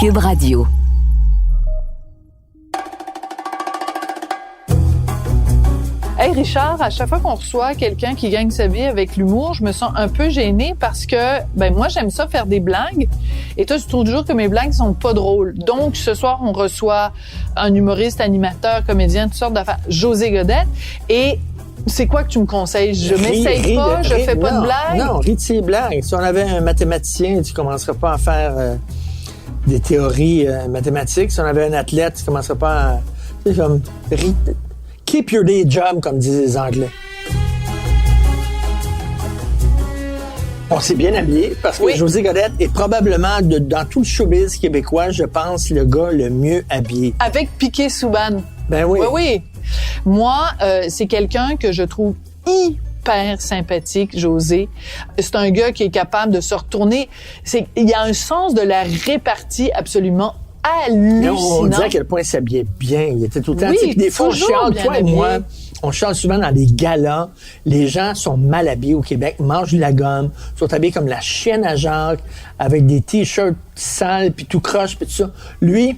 Cube Radio. Hey Richard, à chaque fois qu'on reçoit quelqu'un qui gagne sa vie avec l'humour, je me sens un peu gênée parce que, moi, j'aime ça faire des blagues. Et toi, tu trouves toujours que mes blagues sont pas drôles. Donc, ce soir, on reçoit un humoriste, animateur, comédien, toutes sortes d'affaires, José Godette. Et c'est quoi que tu me conseilles? Je m'essaye pas, je fais pas de blagues? Non, ris de ces blagues. Si on avait un mathématicien, tu commencerais pas à faire des théories mathématiques. Si on avait un athlète, tu commencerais pas à... Tu sais, comme... Keep your day job, comme disent les Anglais. On s'est bien habillé parce que José Godette est probablement, dans tout le showbiz québécois, je pense, le gars le mieux habillé. Avec Piqué Souban. Ben oui. Oui. Moi, c'est quelqu'un que je trouve hyper sympathique, José. C'est un gars qui est capable de se retourner. Il y a un sens de la répartie absolument hallucinant. On disait à quel point il s'habillait bien. Il était tout le temps... Oui, des fois, on chiale, toi habillé. et moi, on chiale souvent dans des galas. Les gens sont mal habillés au Québec, mangent de la gomme, sont habillés comme la chienne à Jacques, avec des t-shirts sales, puis tout croche, puis tout ça. Lui,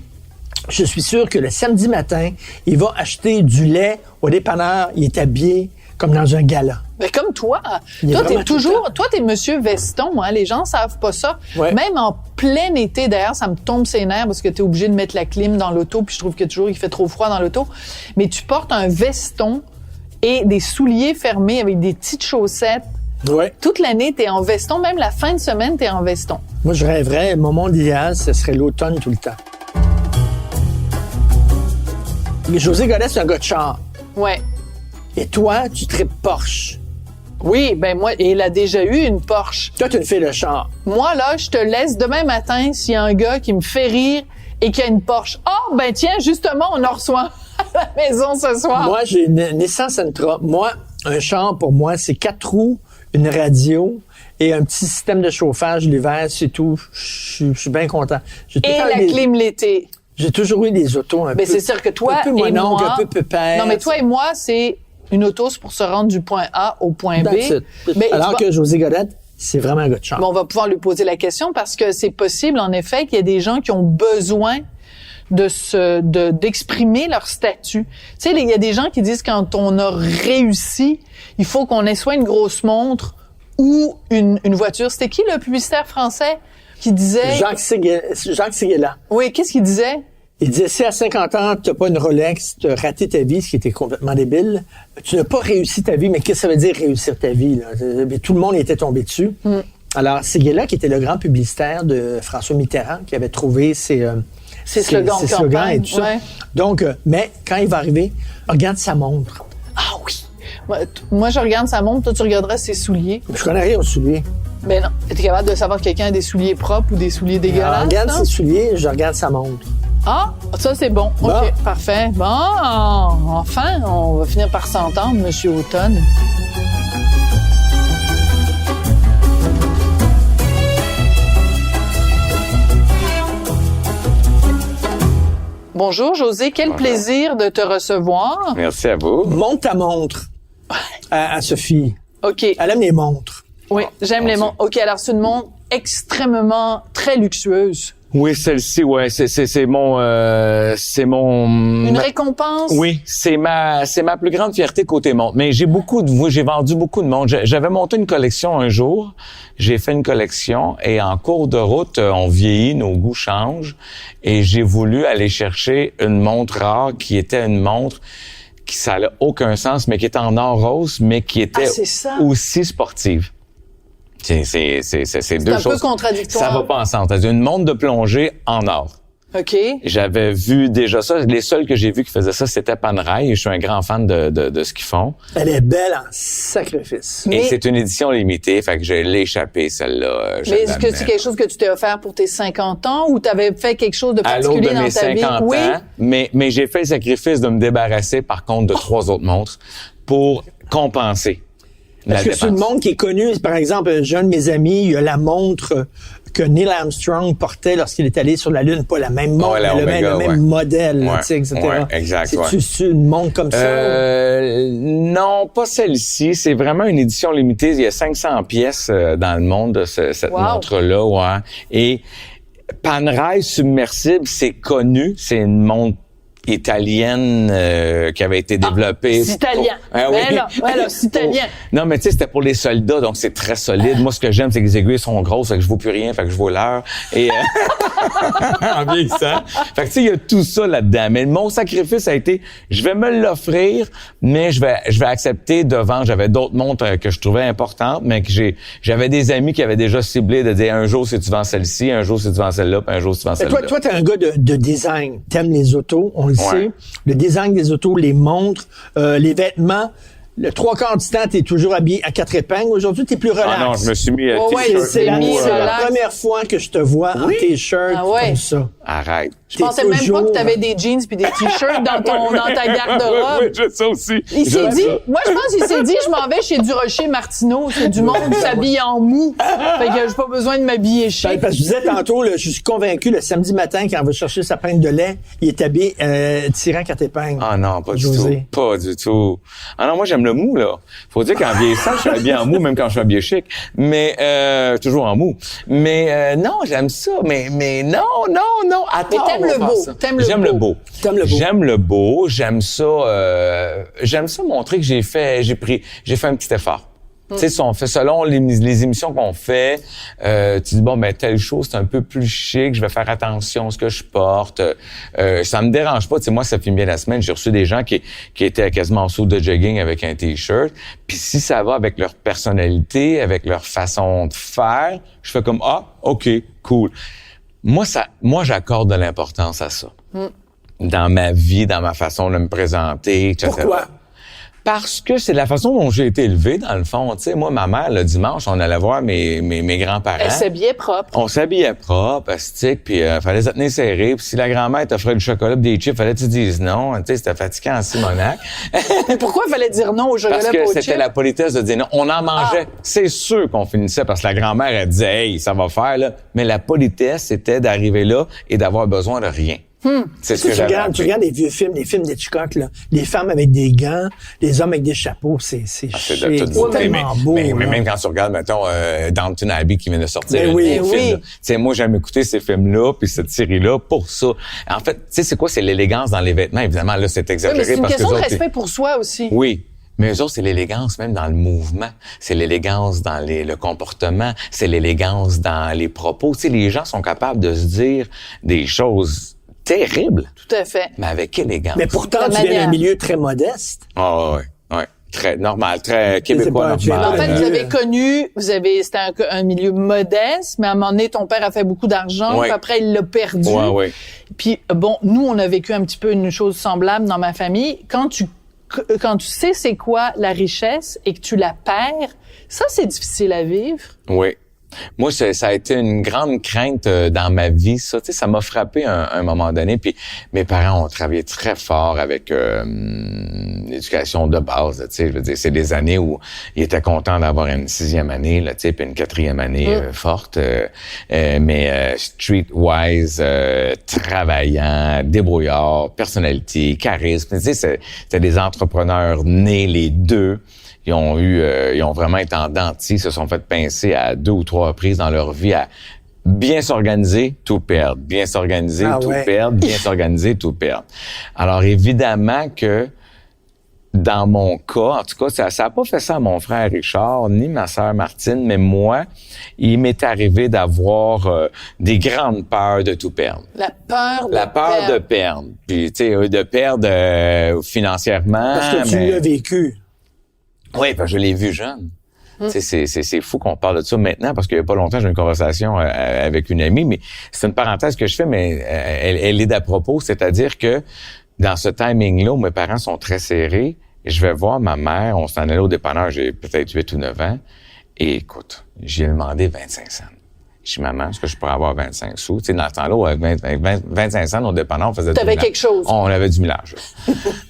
je suis sûr que le samedi matin, il va acheter du lait au dépanneur. Il est habillé comme dans un gala. Mais comme toi. Toi, t'es Monsieur Veston, hein. Les gens savent pas ça. Ouais. Même en plein été, d'ailleurs, ça me tombe ses nerfs parce que t'es obligé de mettre la clim dans l'auto, puis je trouve que toujours il fait trop froid dans l'auto. Mais tu portes un veston et des souliers fermés avec des petites chaussettes. Ouais. Toute l'année, t'es en veston. Même la fin de semaine, t'es en veston. Moi, je rêverais, mon monde idéal, ce serait l'automne tout le temps. Mais José Godette, c'est un gars de char. Ouais. Et toi, tu tripes Porsche. Oui, moi, il a déjà eu une Porsche. Toi, tu une fille de char. Moi, là, je te laisse demain matin s'il y a un gars qui me fait rire et qui a une Porsche. Oh, tiens, justement, on en reçoit à la maison ce soir. Moi, j'ai une Nissan Sentra. Moi, un char, pour moi, c'est 4 roues, une radio et un petit système de chauffage l'hiver, c'est tout. Je suis bien content. Et la clim l'été. J'ai toujours eu des autos un peu... c'est sûr que toi un peu et moi... un peu pépère. Non, mais toi et moi, c'est une auto, c'est pour se rendre du point A au point B. Alors que José Godette, c'est vraiment un gars de char. On va pouvoir lui poser la question parce que c'est possible, en effet, qu'il y ait des gens qui ont besoin d'exprimer leur statut. Tu sais, il y a des gens qui disent quand on a réussi, il faut qu'on ait soit une grosse montre ou une voiture. C'était qui le publicitaire français qui disait... Jacques Séguéla. Oui, qu'est-ce qu'il disait? Il disait, si à 50 ans, tu n'as pas une Rolex, tu as raté ta vie, ce qui était complètement débile, tu n'as pas réussi ta vie, mais qu'est-ce que ça veut dire réussir ta vie? Là? Tout le monde était tombé dessus. Alors, Séguéla, qui était le grand publicitaire de François Mitterrand, qui avait trouvé ses slogans et tout ça. Ouais. Donc, mais quand il va arriver, regarde sa montre. Ah oui! Moi, je regarde sa montre, toi, tu regarderas ses souliers. Je connais rien aux souliers. Ben non. Es-tu capable de savoir que quelqu'un a des souliers propres ou des souliers dégueulasses? Alors, regarde ses souliers, je regarde sa montre. Ah, ça, c'est bon. Bon. OK, parfait. Bon, enfin, on va finir par s'entendre, Monsieur Automne. Bonjour, José. Quel plaisir de te recevoir. Merci à vous. Montre ta montre à Sophie. OK. Elle aime les montres. Oui, j'aime les montres. OK, alors c'est une montre extrêmement, très luxueuse. Oui, celle-ci, ouais, c'est mon. Une récompense? Oui, c'est ma plus grande fierté côté montre. Mais j'ai vendu beaucoup de montres. J'avais monté une collection un jour. J'ai fait une collection et en cours de route, on vieillit, nos goûts changent et j'ai voulu aller chercher une montre rare qui était une montre qui ça n'a aucun sens, mais qui était en or rose, mais qui était aussi sportive. C'est deux choses. C'est un peu contradictoire. Ça va pas ensemble. C'est une montre de plongée en or. OK. J'avais vu déjà ça. Les seuls que j'ai vus qui faisaient ça, c'était Panerai. Et je suis un grand fan de ce qu'ils font. Elle est belle en sacrifice. Et c'est une édition limitée. Fait que je l'ai échappé, celle-là. Mais est-ce que c'est quelque chose que tu t'es offert pour tes 50 ans ou tu avais fait quelque chose de particulier dans ta vie? À l'aube de mes 50 ans. Mais j'ai fait le sacrifice de me débarrasser, par contre, de 3 autres montres pour compenser. Parce que c'est une montre qui est connue. Par exemple, un de mes amis, il a la montre que Neil Armstrong portait lorsqu'il est allé sur la Lune. Pas la même montre, mais le même modèle, là, etc. Ouais, exact. C'est une montre comme ça? Non, pas celle-ci. C'est vraiment une édition limitée. Il y a 500 pièces dans le monde de cette montre-là. Ouais. Et Panerai submersible, c'est connu. C'est une montre italienne qui avait été développée. C'est italien. C'est italien. Non, mais tu sais, c'était pour les soldats, donc c'est très solide. Moi, ce que j'aime, c'est que les aiguilles sont grosses, fait que je vaux plus rien, fait que je vaux l'heure. Et en vieillissant. Fait que tu sais, il y a tout ça là-dedans. Mais mon sacrifice a été, je vais me l'offrir, mais je vais accepter devant. J'avais d'autres montres que je trouvais importantes, mais que j'avais des amis qui avaient déjà ciblé de dire un jour si tu vends celle-ci, un jour si tu vends celle-là, puis un jour si tu vends celle-là. Toi, t'es un gars de design. T'aimes les autos, on le sait. Le design des autos, les montres, les vêtements. Le 3/4 du temps, t'es toujours habillé à 4 épingles. Aujourd'hui, t'es plus relax. Ah non, je me suis mis t-shirt. C'est la première fois que je te vois en t-shirt comme ça. Arrête. Je pensais même pas que t'avais des jeans puis des t-shirts dans ta garde-robe. Oui, j'ai ça aussi. Il s'est dit, moi je pense qu'il s'est dit, je m'en vais chez Durocher Martineau, c'est du monde qui s'habille en mou. Fait que j'ai pas besoin de m'habiller chic. Parce que je disais tantôt, là, je suis convaincu, le samedi matin, quand on va chercher sa pinte de lait, il est habillé tirant 4 épingles. Ah non, pas du tout. Pas du tout. Ah non, moi j'aime le mou, là. Faut dire qu'en vieillissant, je suis habillé en mou, même quand je suis habillé chic. Mais toujours en mou. Mais non, j'aime ça. Mais non. Attends, mais t'aimes le beau. J'aime le beau. J'aime le beau. J'aime ça montrer que j'ai fait un petit effort. Tu sais, si on fait selon les émissions qu'on fait, tu dis bon ben telle chose c'est un peu plus chic, je vais faire attention à ce que je porte. Ça me dérange pas. Tu sais, moi ça fait bien la semaine, j'ai reçu des gens qui étaient quasiment en dessous de jogging avec un t-shirt. Puis si ça va avec leur personnalité, avec leur façon de faire, je fais comme ok, cool. Moi j'accorde de l'importance à ça. Dans ma vie, dans ma façon de me présenter, etc. Pourquoi? Parce que c'est la façon dont j'ai été élevé, dans le fond. Tu sais, moi, ma mère, le dimanche, on allait voir mes grands-parents. Elle s'habillait propre. On s'habillait propre, astique, puis fallait se tenir serré. Puis si la grand-mère t'offrait du chocolat pis des chips, fallait que tu dises non. Tu sais, c'était fatigant en Simonac. Mais pourquoi il fallait dire non au chocolat Parce pis aux que chips? c'était la politesse de dire non. On en mangeait. C'est sûr qu'on finissait parce que la grand-mère, elle disait, hey, ça va faire, là. Mais la politesse, c'était d'arriver là et d'avoir besoin de rien. C'est ce que tu regardes les vieux films, les films d'Hitchcock, là. Les femmes avec des gants, les hommes avec des chapeaux, c'est tellement beau. Mais même quand tu regardes, mettons, Downton Abbey qui vient de sortir. Mais oui. Tu sais, moi, j'aime écouter ces films-là puis cette série-là pour ça. En fait, tu sais, c'est quoi? C'est l'élégance dans les vêtements. Évidemment, là, c'est exagéré. Oui, mais c'est une parce question que de respect pour soi aussi. Oui. Mais eux autres, c'est l'élégance même dans le mouvement. C'est l'élégance dans le comportement. C'est l'élégance dans les propos. Tu sais, les gens sont capables de se dire des choses terribles. Tout à fait. Mais avec élégance. Mais pourtant, tu viens d'un milieu très modeste. Ah ouais. Très normal, très québécois normal. En fait, vous avez connu, c'était un milieu modeste, mais à un moment donné, ton père a fait beaucoup d'argent, puis après, il l'a perdu. Ouais. Puis bon, nous, on a vécu un petit peu une chose semblable dans ma famille. Quand tu sais c'est quoi la richesse et que tu la perds, ça, c'est difficile à vivre. Oui. Moi, ça a été une grande crainte dans ma vie, ça. Tu sais, ça m'a frappé un moment donné. Puis mes parents ont travaillé très fort avec l'éducation de base. Tu sais, je veux dire, c'est des années où ils étaient contents d'avoir une 6e année, là, tu sais, puis une 4e année forte. Mais streetwise, travaillant, débrouillard, personnalité, charisme. Tu sais, c'était des entrepreneurs nés les deux. Ils ont vraiment été en denti, se sont fait pincer à 2 ou 3 reprises dans leur vie à bien s'organiser, tout perdre. Bien s'organiser, tout perdre. Bien s'organiser, tout perdre. Alors, évidemment que dans mon cas, en tout cas, ça a pas fait ça à mon frère Richard, ni ma sœur Martine, mais moi, il m'est arrivé d'avoir des grandes peurs de tout perdre. La peur de perdre. Puis, tu sais, de perdre financièrement. Parce que tu l'as vécu. Oui, je l'ai vu jeune. C'est fou qu'on parle de ça maintenant parce qu'il y a pas longtemps, j'ai eu une conversation avec une amie, mais c'est une parenthèse que je fais, mais elle est d'à propos, c'est-à-dire que dans ce timing-là où mes parents sont très serrés, je vais voir ma mère, on s'en allait au dépanneur, j'ai peut-être 8 ou 9 ans, et écoute, j'ai demandé 25 cents. Je dis, maman, est-ce que je pourrais avoir 25 sous? Tu sais, dans ce temps-là, avec 25 cents, au dépanneur, on faisait T'avais quelque chose. On avait du millage.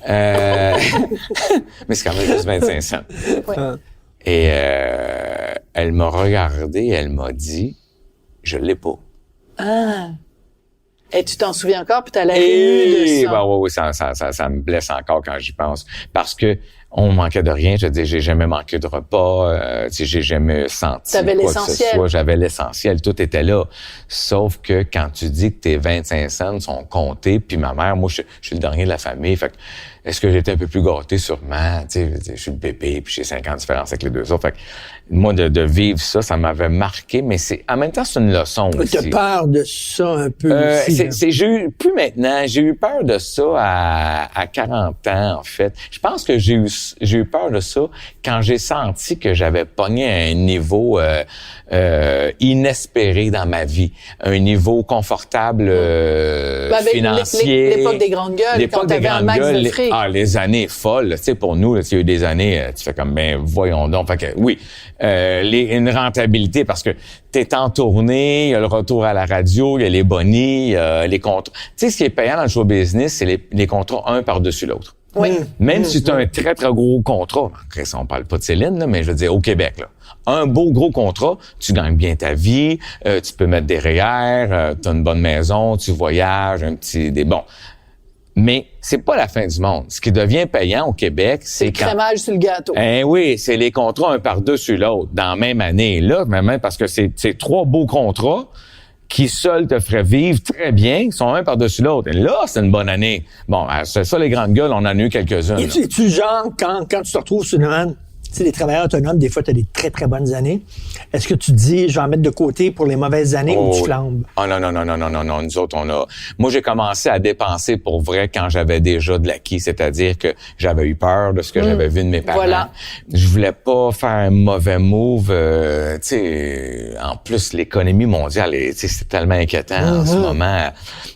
Mais c'est quand même juste 25 cents. Ouais. Et elle m'a regardé, elle m'a dit, je l'ai pas. Ah. Et tu t'en souviens encore, puis t'as la réu de ça. Oui, ça me blesse encore quand j'y pense. Parce que On manquait de rien. Je dis, j'ai jamais manqué de repas. J'ai jamais senti T'avais quoi que ce l'essentiel. soit. J'avais l'essentiel. Tout était là. Sauf que quand tu dis que tes 25 cents sont comptés, puis ma mère, moi, je suis le dernier de la famille. Fait que, est-ce que j'étais un peu plus gâté? Sûrement. Tu sais, je suis le bébé, puis j'ai 5 ans de différence avec les deux autres. Fait que, moi, de vivre ça m'avait marqué, mais en même temps, c'est une leçon aussi. T'as peur de ça un peu aussi. Là. Plus maintenant. J'ai eu peur de ça à 40 ans, en fait. Je pense que j'ai eu peur de ça quand j'ai senti que j'avais pogné à un niveau inespéré dans ma vie. Un niveau confortable avec financier. L'époque des grandes gueules, quand t'avais un max de fric. Les années folles. Tu sais, pour nous, il y a eu des années, tu fais comme, ben voyons donc. Fait que, oui, une rentabilité parce que t'es en tournée, il y a le retour à la radio, il y a les bonnies, il y a les contrats. Tu sais, ce qui est payant dans le show business, c'est les contrats un par-dessus l'autre. Oui. Même si tu as un très, très gros contrat, on parle pas de Céline, là, mais je veux dire, au Québec, là, un beau gros contrat, tu gagnes bien ta vie, tu peux mettre des REER, tu as une bonne maison, tu voyages, bon. Mais c'est pas la fin du monde. Ce qui devient payant au Québec, c'est le crémage sur le gâteau. Oui, c'est les contrats un par-dessus l'autre dans la même année. Là, même parce que c'est 3 beaux contrats qui seuls te feraient vivre très bien, ils sont un par-dessus l'autre. Et là, c'est une bonne année. Bon, c'est ça, les grandes gueules, on en a eu quelques-unes. Et tu genre, quand tu te retrouves sur une tu sais, les travailleurs autonomes, des fois, tu as des très, très bonnes années. Est-ce que tu te dis, je vais en mettre de côté pour les mauvaises années ou tu flambes? Ah non. Nous autres, moi, j'ai commencé à dépenser pour vrai quand j'avais déjà de l'acquis. C'est-à-dire que j'avais eu peur de ce que j'avais vu de mes parents. Voilà. Je voulais pas faire un mauvais move. Tu sais, en plus, l'économie mondiale, c'est tellement inquiétant en ce moment.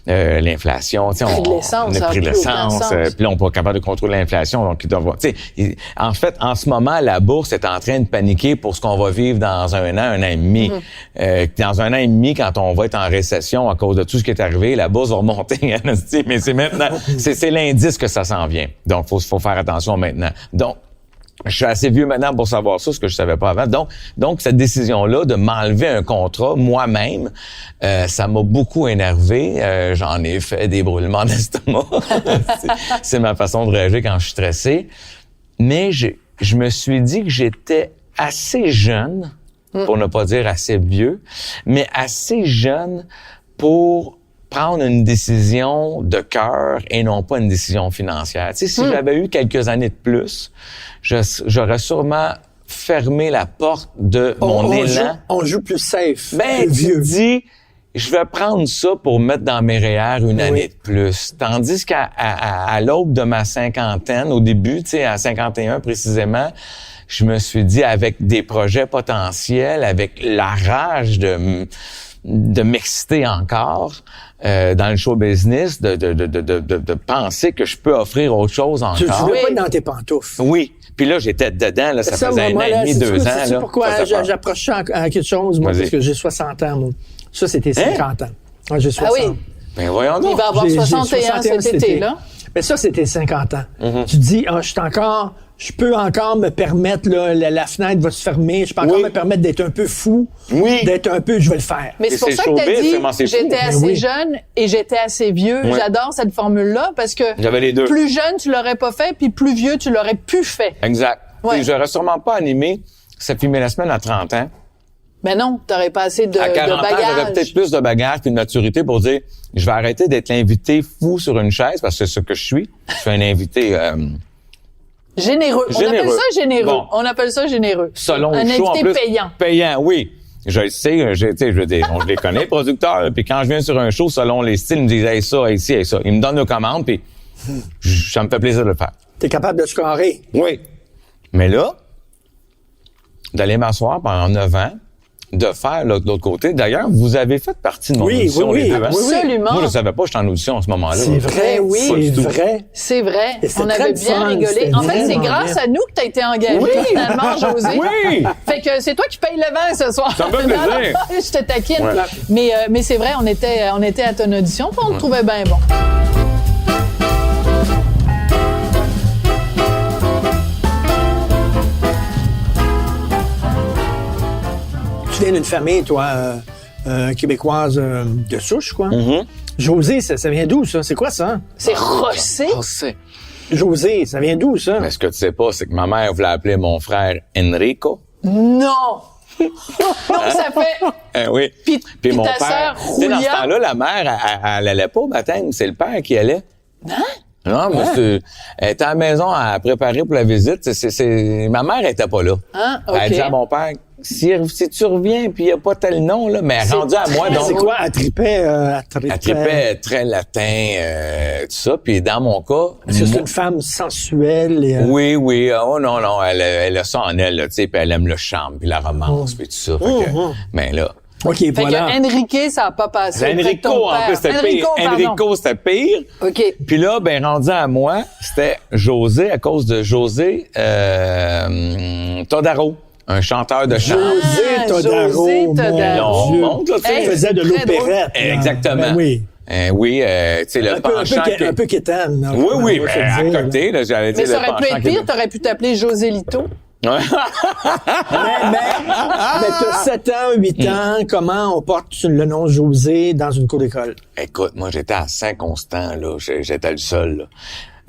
L'inflation, tu sais, on a pris de l'essence. Puis là, on n'est pas capable de contrôler l'inflation. Donc, tu sais, en fait, en ce moment, la bourse est en train de paniquer pour ce qu'on va vivre dans un an et demi. Dans un an et demi, quand on va être en récession à cause de tout ce qui est arrivé, la bourse va remonter. Mais c'est maintenant, c'est l'indice que ça s'en vient. Donc, faut faire attention maintenant. Donc, je suis assez vieux maintenant pour savoir ça, ce que je savais pas avant. Donc cette décision-là de m'enlever un contrat moi-même, ça m'a beaucoup énervé. J'en ai fait des brûlements d'estomac. C'est ma façon de réagir quand je suis stressé. Mais je me suis dit que j'étais assez jeune, pour ne pas dire assez vieux, mais assez jeune pour prendre une décision de cœur et non pas une décision financière. Tu sais, si j'avais eu quelques années de plus, j'aurais sûrement fermé la porte de mon élan. On joue plus safe. Ben, tu dis, je vais prendre ça pour mettre dans mes REER une année de plus. Tandis qu'à l'aube de ma cinquantaine, au début, tu sais, à 51 précisément, je me suis dit, avec des projets potentiels, avec la rage de m'exciter encore dans le show business, de penser que je peux offrir autre chose encore. Tu voulais pas être dans tes pantoufles. Oui. Puis là, j'étais dedans, là, ça faisait un an et demi, 2 ans. C'est pourquoi j'approche ça à quelque chose, moi, parce que j'ai 60 ans, moi. Ça, c'était 50 ans. Moi, j'ai 60. Ah oui. Ben voyons donc. Il va avoir 61 cet été, là. Mais ça, c'était 50 ans. Tu te dis, je peux encore me permettre, là, la fenêtre va se fermer, je peux encore me permettre d'être un peu fou, d'être un peu, je vais le faire. Mais c'est pour ça que t'as dit, j'étais assez jeune et j'étais assez vieux. Oui. J'adore cette formule-là parce que j'avais les deux. Plus jeune, tu l'aurais pas fait, puis plus vieux, tu l'aurais pu fait. Exact. Ouais. J'aurais sûrement pas animé Ça filmait la semaine à 30 ans. Mais non, t'aurais pas assez de à 40 bagages. ans, j'aurais peut-être plus de bagages puis de maturité pour dire, je vais arrêter d'être l'invité fou sur une chaise, parce que c'est ce que je suis. Je suis un invité... Généreux. On appelle ça généreux. Bon. On appelle ça généreux. Selon un le show, invité en plus, payant. Payant, oui. Je le sais, je veux dire, je les connais, producteurs. Puis quand je viens sur un show, selon les styles, ils me disent, hey, ça, hey, ci, hey, ça. Ils me donnent nos commandes, puis ça me fait plaisir de le faire. T'es capable de scorer. Oui. Mais là, d'aller m'asseoir pendant 9 ans, de faire là, de l'autre côté. D'ailleurs, vous avez fait partie de mon audition, les deux. Absolument. Moi, je savais pas, j'étais en audition à ce moment-là. C'est vrai, oui. C'est vrai. C'est vrai. On avait bien fun, rigolé. En fait, c'est grâce à nous que t'as été engagé, finalement, José. Oui! Fait que c'est toi qui paye le vin ce soir. Ça me fait plaisir. Je te taquine. Ouais. Mais c'est vrai, on était à ton audition, puis on le trouvait bien bon. Tu viens d'une famille, toi, québécoise de souche, quoi. Mm-hmm. José, ça vient d'où, ça? C'est quoi ça? C'est Rossé. Rossé. José, ça vient d'où, ça? Mais ce que tu sais pas, c'est que ma mère voulait appeler mon frère Enrico. Non! Donc, ça fait... Oui. Puis mon ta père, sœur, tu sais, dans ce Julia... temps-là, la mère, elle allait pas au baptême. C'est le père qui allait. Hein? Non, mais elle était à la maison à préparer pour la visite. Ma mère était pas là. Ah, OK. Elle dit à mon père, si tu reviens puis il y a pas tel nom, là, mais elle est rendue à moi, donc. C'est quoi? Elle tripait, Elle tripait très latin, tout ça. Puis dans mon cas. Est-ce que c'est une femme sensuelle? Et, Oui. Oh non, elle a ça en elle, là, tu sais, puis elle aime le charme, puis la romance, puis tout ça. Fait que, mais là. OK, Fait voilà. que Enrique, ça n'a pas passé. auprès de Enrico, ton en père. plus, c'était pire. Enrico, c'était pire. OK. Puis là, ben, rendu à moi, c'était José, à cause de José Todaro, un chanteur de chant. José Todaro, José mon Todaro. Dieu. On monte, là, tu sais. Il faisait de Très l'opérette. là. Exactement. Ben oui. Oui, tu sais, le Un peu penchant. un peu quétaine. là. Oui, On oui, va se ben, à dire, côté, là, j'allais dire Mais ça le aurait pu penchant être pire. québécois. T'aurais pu t'appeler Joselito. Ouais. Mais t'as 7 ans, 8 ans, comment on porte le nom José dans une cour d'école? Écoute, moi, j'étais à Saint-Constant, là. J'étais le seul,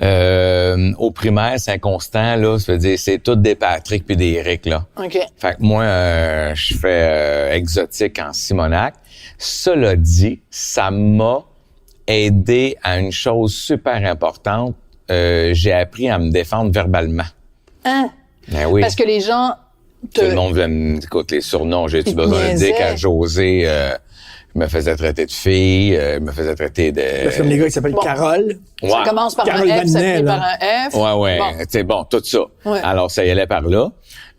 là. Au primaire, Saint-Constant, là, ça veut dire, c'est tous des Patrick puis des Eric, là. OK. Fait que moi, je fais exotique en Simonac. Cela dit, ça m'a aidé à une chose super importante. J'ai appris à me défendre verbalement. Hein? Ben oui. Parce que les gens Tout le monde veut me écoute, les surnoms, j'ai-tu Ils te besoin de dire niaisaient. qu'à José, je me faisais traiter de fille, je me faisais traiter de... C'est comme les gars qui s'appellent bon. Carole. Ouais. Ça commence par Carole un F, ça Vanet, finit là. par un F. Ouais. Bon. C'est bon, tout ça. Ouais. Alors, ça y allait par là.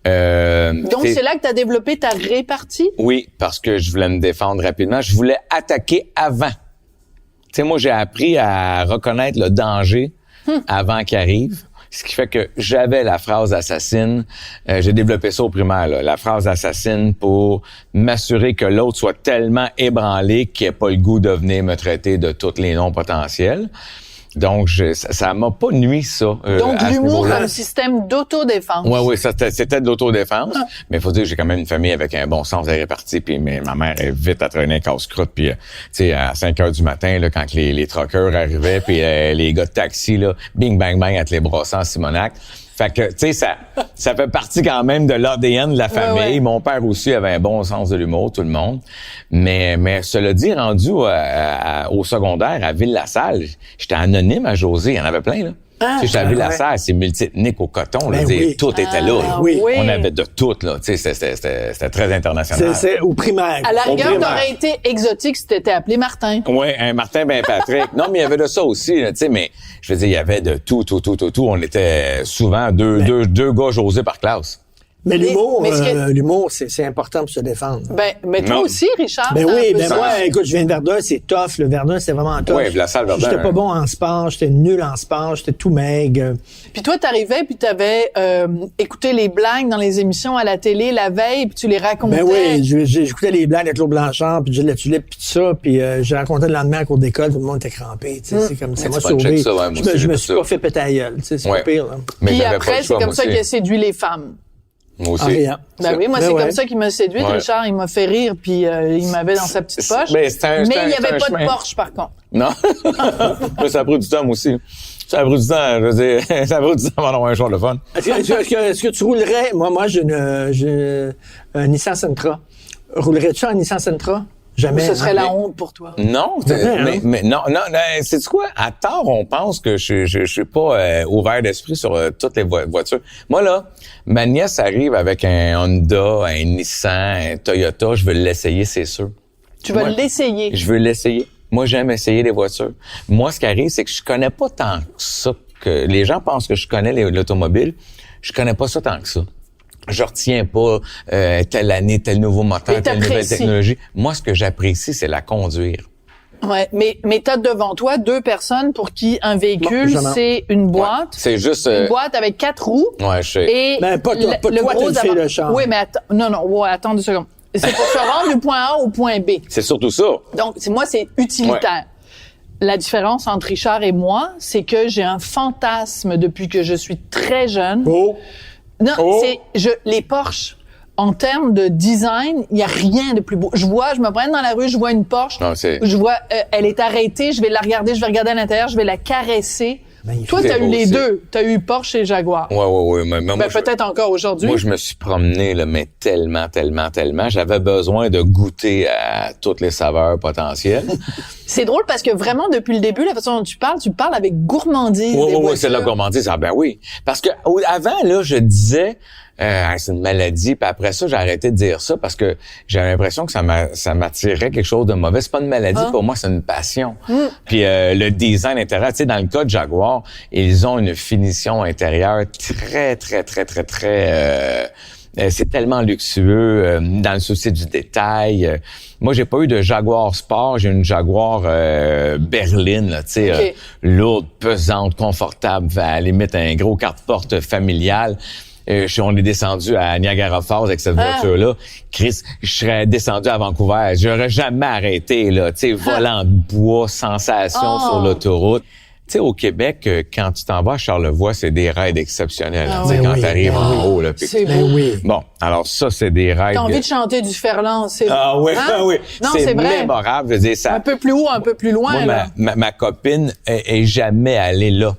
Donc, c'est là que tu as développé ta répartie? Oui, parce que je voulais me défendre rapidement. Je voulais attaquer avant. Tu sais, moi, j'ai appris à reconnaître le danger avant qu'il arrive. Ce qui fait que j'avais la phrase assassine. J'ai développé ça au primaire, là, la phrase assassine pour m'assurer que l'autre soit tellement ébranlé qu'il n'ait pas le goût de venir me traiter de tous les noms potentiels. Donc, ça m'a pas nuit, ça. Donc, à ce l'humour niveau-là. comme système d'autodéfense. Oui, c'était de l'autodéfense. Mais il faut dire que j'ai quand même une famille avec un bon sens de répartie. Puis ma mère est vite à traîner un casse-croûte. Puis, tu sais, à 5 heures du matin, là, quand les truckers arrivaient, puis les gars de taxi, là, bing, bang, bang, à te les brosser en Simonac. Fait que, tu sais, ça fait partie quand même de l'ADN de la famille. Ouais. Mon père aussi avait un bon sens de l'humour, tout le monde. Mais cela dit, rendu au secondaire, à Ville-la-Salle, j'étais anonyme à José. Il y en avait plein, là. Ah, Tu sais, j'étais à Ville-la-Salle, c'est multi-ethnique au coton, là. Ben oui. Tout était là. Ah, oui. On avait de tout, là. Tu sais, c'était très international. C'est au primaire. À la Au rigueur, primaire. t'aurais été exotique si t'étais appelé Martin. Oui, un Martin ben Patrick. Non, mais il y avait de ça aussi, là, tu sais, mais je veux dire, il y avait de tout. On était souvent deux gars José par classe. Mais l'humour, mais ce que- l'humour, c'est important pour se défendre. Mais toi Non. aussi, Richard. Ben t'as un oui, peu ben ça. moi, écoute, je viens de Verdun, c'est tough. Le Verdun, c'est vraiment tough. Ouais, la salle Verdun. J'étais pas bon en sport, j'étais nul en sport, j'étais tout maigre. Puis toi, t'arrivais, puis t'avais écouté les blagues dans les émissions à la télé la veille, puis tu les racontais. Ben oui, j'écoutais les blagues de Claude Blanchard, puis Gilles Latulippe, puis tout ça, puis j'ai raconté le lendemain à cours d'école, tout le monde était crampé, tu sais, c'est comme ça Mais m'a tu vas sauvé. check ça, ouais, moi aussi, je j'ai me fait suis ça. pas fait péter la gueule, tu sais, c'est Ouais. pas pire, là. Mais Puis j'avais pas après, le c'est choix, comme moi ça aussi. qu'il a séduit les femmes. Moi aussi. En riant. Ben oui, moi, Ben c'est ouais. comme ça qu'il m'a séduite, Ouais. Richard. Il m'a fait rire, puis il m'avait dans sa petite poche. Ben, c'était un- Mais c'était un- il n'y c'était avait un pas chemin. de Porsche, par contre. Non. Mais ça a pris du temps, moi aussi. Ça a pris du temps, je veux dire, ça a pris du temps avant d'avoir un jour de fun. Est-ce que tu roulerais, moi, j'ai un Nissan Sentra. Roulerais-tu en Nissan Sentra? Jamais. Ce serait hein? la honte pour toi. Non, Ouais, mais non, c'est quoi? À tort, on pense que je suis pas ouvert d'esprit sur toutes les voitures. Moi, là, ma nièce arrive avec un Honda, un Nissan, un Toyota, je veux l'essayer, c'est sûr. Tu vas Moi, l'essayer. Je veux l'essayer. Moi, j'aime essayer les voitures. Moi, ce qui arrive, c'est que je connais pas tant que ça. Que les gens pensent que je connais l'automobile. Je connais pas ça tant que ça. Je retiens pas telle année, tel nouveau moteur, Mais telle nouvelle t'apprécies. technologie. Moi, ce que j'apprécie, c'est la conduire. Ouais, mais t'as devant toi deux personnes pour qui un véhicule, Non, jamais. c'est une boîte. C'est juste... Une boîte avec 4 roues. Ouais, je sais. Et Ben, pas toi, pas le toi, gros t'as le fait avant- de char. Oui, mais attends 2 secondes. C'est pour se rendre du point A au point B. C'est surtout ça. Donc, moi, c'est utilitaire. La différence entre Richard et moi, c'est que j'ai un fantasme depuis que je suis très jeune. Oh! Non, Oh. les Porsche. En termes de design, il y a rien de plus beau. Je me promène dans la rue, je vois une Porsche. Non, c'est- Je vois, elle est arrêtée, je vais la regarder, je vais regarder à l'intérieur, je vais la caresser. Magnifique. Toi, t'as eu les aussi. deux. T'as eu Porsche et Jaguar. Ouais. Mais moi, Ben, peut-être encore aujourd'hui. Moi, je me suis promené, là, mais tellement. J'avais besoin de goûter à toutes les saveurs potentielles. C'est drôle parce que vraiment, depuis le début, la façon dont tu parles avec gourmandise. Oui, c'est la gourmandise. Ah ben oui. Parce que avant, là, je disais, c'est une maladie. Puis après ça, j'ai arrêté de dire ça parce que j'avais l'impression que ça m'attirait quelque chose de mauvais. C'est pas une maladie, pour moi, c'est une passion. Puis le design intérieur, tu sais, dans le cas de Jaguar, ils ont une finition intérieure très c'est tellement luxueux, dans le souci du détail. Moi, j'ai pas eu de Jaguar Sport, j'ai une Jaguar berline, là, tu sais, lourde, pesante, confortable, à la limite un gros carte-porte familial. On est descendu à Niagara Falls avec cette voiture-là. Chris, je serais descendu à Vancouver. J'aurais jamais arrêté, là, tu sais, volant de bois, sensation sur l'autoroute. Tu sais, au Québec, quand tu t'en vas à Charlevoix, c'est des raids exceptionnels. Tu sais, quand t'arrives en haut, là. C'est Ben oui. Bon, alors ça, c'est des raids. T'as envie de chanter du Ferland, c'est... Ah oui, oui. Non, c'est vrai. mémorable. Je veux dire, ça. Un peu plus haut, un peu plus loin, Moi, là. ma copine est jamais allée là.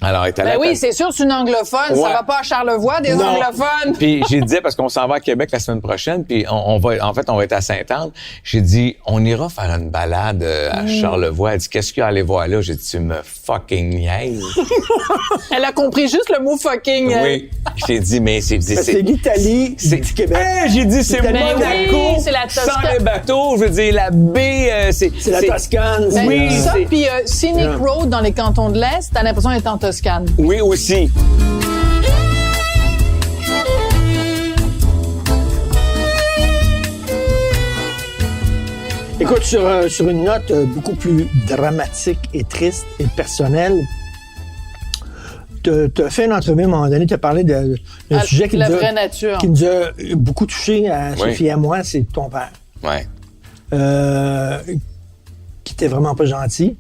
Alors, elle est allée Ben à oui, c'est sûr, c'est une anglophone. Ouais. Ça va pas à Charlevoix, des Non. anglophones. Puis j'ai dit, parce qu'on s'en va à Québec la semaine prochaine, puis on va être à Sainte-Anne. J'ai dit, on ira faire une balade à Charlevoix. Elle dit, qu'est-ce qu'il y a à aller voir là? J'ai dit, tu me fucking niaises. Elle a compris juste le mot fucking. Oui. J'ai dit, mais c'est l'Italie du Québec. J'ai dit, c'est Ben Monaco, oui, c'est la sans Toscane. les bateaux. Je veux dire, la baie, C'est la Toscane. Ben, Oui, ça, c'est- puis Scenic Road dans les cantons de l'Est, t'as l'impression d'être en Toscane. Oui, aussi. Écoute, sur une note beaucoup plus dramatique et triste et personnelle, tu as fait une entrevue à un moment donné, tu as parlé d'un sujet La vraie nature. qui nous a beaucoup touché à Oui. Sophie et à moi, c'est ton père, Ouais. qui était vraiment pas gentil.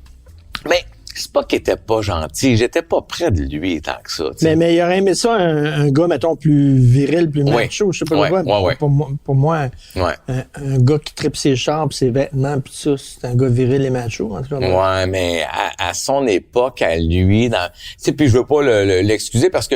Mais c'est pas qu'il était pas gentil. J'étais pas près de lui tant que ça. Tu sais. Mais il aurait aimé ça, un gars, mettons, plus viril, plus Oui. macho, je sais pas Ouais, pourquoi. ouais. Pour moi, Ouais. un gars qui tripe ses chars pis ses vêtements pis tout ça, c'est un gars viril et macho, en tout cas. Ouais, mais à son époque, à lui, tu sais, puis je veux pas l'excuser parce que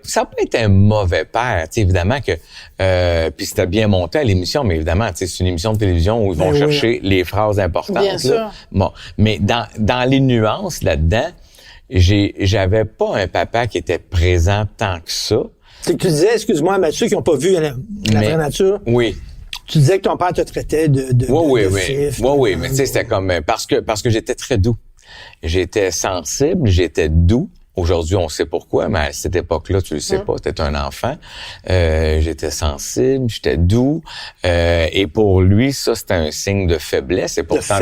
ça a pas été un mauvais père, tu sais, évidemment que, puis c'était bien monté à l'émission, mais évidemment, tu sais, c'est une émission de télévision où ils vont Ben oui. chercher les phrases importantes. Bien là. sûr. Bon, mais dans les nuances là-dedans, j'avais pas un papa qui était présent tant que ça. C'est que tu disais, excuse-moi, Mathieu, qui n'ont pas vu la vraie nature, Oui. tu disais que ton père te traitait de Oui, fif, oui, mais tu sais, c'était comme parce que j'étais très doux. J'étais sensible, j'étais doux. Aujourd'hui, on sait pourquoi, mais à cette époque-là, tu le sais pas, t'étais un enfant. J'étais sensible, j'étais doux. Et pour lui, ça, c'était un signe de faiblesse. Et pourtant,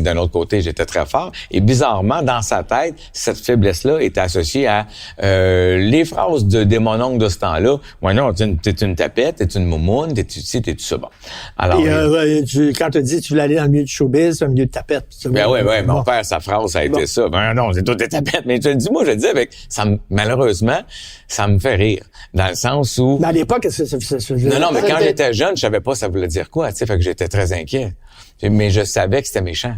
d'un autre côté, j'étais très fort. Et bizarrement, dans sa tête, cette faiblesse-là était associée à les phrases des mononcles de ce temps-là. Ouais, non, t'es une tapette, t'es une moumoune, t'es ci, t'es tout ça. Bon. Alors, quand tu as dit que tu voulais aller dans le milieu du showbiz, dans le milieu de tapette. Ben oui, mon père, sa phrase, ça a été ça. Ben non, c'est tout des tapettes. Mais je le dis, moi, je le dis avec, malheureusement, ça me fait rire. Dans le sens où... Mais à l'époque, ça Non, mais quand j'étais jeune, je savais pas ça voulait dire quoi, tu sais, fait que j'étais très inquiet. Mais je savais que c'était méchant.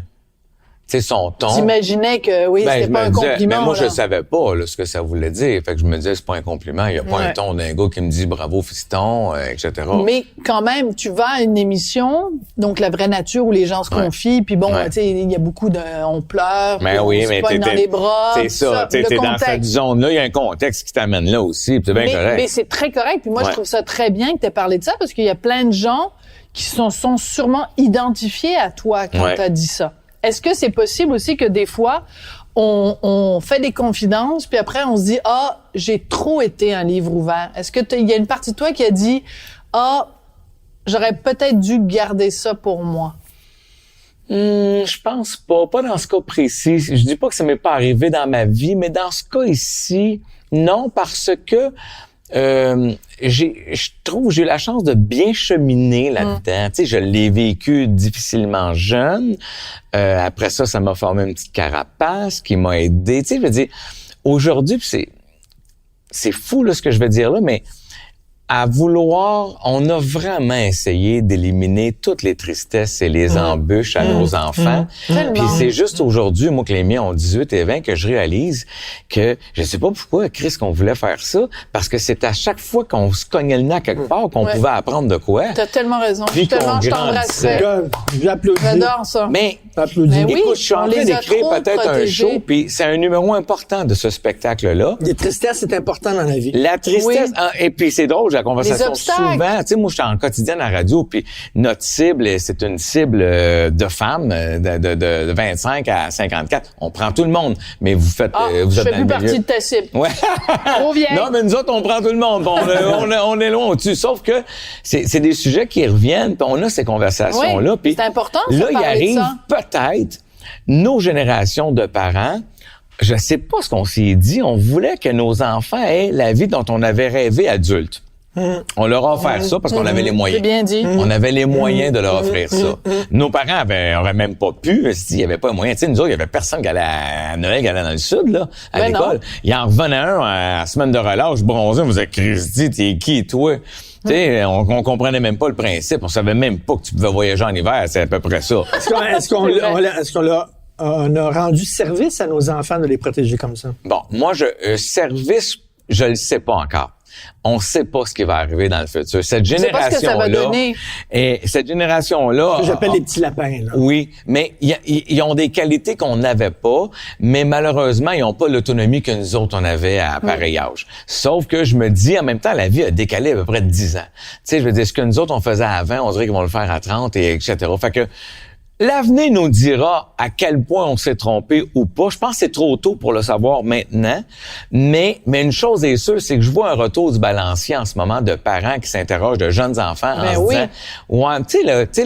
Tu sais, son ton... T'imaginais que, oui, Ben, c'était pas un compliment. Mais moi, là. je savais pas là, ce que ça voulait dire. Fait que je me disais, c'est pas un compliment. Il y a pas Ouais. un ton d'un gars qui me dit bravo, fiston, etc. Mais quand même, tu vas à une émission, donc la vraie nature où les gens se confient, puis bon, Ouais. tu sais, il y a beaucoup de, on pleure, Mais puis oui, on mais se pogne dans les bras. c'est puis ça. T'es le dans cette contexte. zone-là, il y a un contexte qui t'amène là aussi. puis c'est bien correct. Mais c'est très correct. Puis moi, je Ouais. trouve ça très bien que tu aies parlé de ça parce qu'il y a plein de gens qui sont sûrement identifiés à toi quand Ouais. tu as dit ça. Est-ce que c'est possible aussi que des fois, on fait des confidences, puis après, on se dit, ah, j'ai trop été un livre ouvert. Est-ce que il y a une partie de toi qui a dit, ah, j'aurais peut-être dû garder ça pour moi? Je pense pas dans ce cas précis. Je dis pas que ça m'est pas arrivé dans ma vie, mais dans ce cas ici, non, parce que je trouve j'ai eu la chance de bien cheminer là-dedans. Tu sais, je l'ai vécu difficilement jeune. Après ça m'a formé une petite carapace qui m'a aidé. Tu sais, je veux dire, aujourd'hui, c'est fou là ce que je veux dire là, mais à vouloir, on a vraiment essayé d'éliminer toutes les tristesses et les embûches à nos enfants. Tellement. Puis c'est juste aujourd'hui, moi que les miens ont 18 et 20, que je réalise que je sais pas pourquoi, Chris, qu'on voulait faire ça, parce que c'est à chaque fois qu'on se cognait le nez à quelque part qu'on pouvait apprendre de quoi. T'as tellement raison. Puis Je qu'on t'embrasserais. J'applaudis. J'adore ça. Mais Applaudis. Mais oui, écoute, je suis en on train les a d'écrire trop peut-être un protégés. show, puis c'est un numéro important de ce spectacle-là. Les tristesses, c'est important dans la vie. La tristesse, Oui. et puis c'est drôle, j'ai la conversation Les obstacles. souvent. Tu sais, moi, je suis en quotidienne à la radio, puis notre cible, c'est une cible de femmes de 25 à 54. On prend tout le monde, mais vous faites, vous je êtes fais dans plus le partie milieu. de ta cible. Ouais. Trop vieille. Non, mais nous autres, on prend tout le monde. On est loin au-dessus. Sauf que c'est des sujets qui reviennent, puis on a ces conversations-là. Oui, puis c'est important de se là, il parler de arrive ça. peut-être nos générations de parents. Je sais pas ce qu'on s'est dit. On voulait que nos enfants aient la vie dont on avait rêvé adulte. On leur a offert ça parce qu'on avait les moyens. C'est bien dit. On avait les moyens de leur offrir ça. Nos parents auraient même pas pu, s'il n'y avait pas moyen. Tu sais, nous autres, il y avait personne qui allait à Noël, qui allait dans le sud, là, à Ben l'école. non. Il en revenait un à la semaine de relâche, bronzé, on vous a Christy, t'es qui, toi? Tu sais, on comprenait même pas le principe. On savait même pas que tu pouvais voyager en hiver. C'est à peu près ça. Est-ce qu'on a rendu service à nos enfants de les protéger comme ça? Bon, moi, service, je le sais pas encore. On sait pas ce qui va arriver dans le futur. Cette sait pas ce que ça va génération-là, donner. et cette génération-là, Que j'appelle les petits lapins, là. oui, mais ils ont des qualités qu'on n'avait pas, mais malheureusement, ils n'ont pas l'autonomie que nous autres, on avait à pareil âge. Sauf que je me dis, en même temps, la vie a décalé à peu près de 10 ans. Tu sais, je veux dire, ce que nous autres, on faisait à 20, on dirait qu'ils vont le faire à 30, et etc. Fait que l'avenir nous dira à quel point on s'est trompé ou pas. Je pense que c'est trop tôt pour le savoir maintenant. Mais une chose est sûre, c'est que je vois un retour du balancier en ce moment de parents qui s'interrogent, de jeunes enfants en se oui. disant, ouais, tu sais,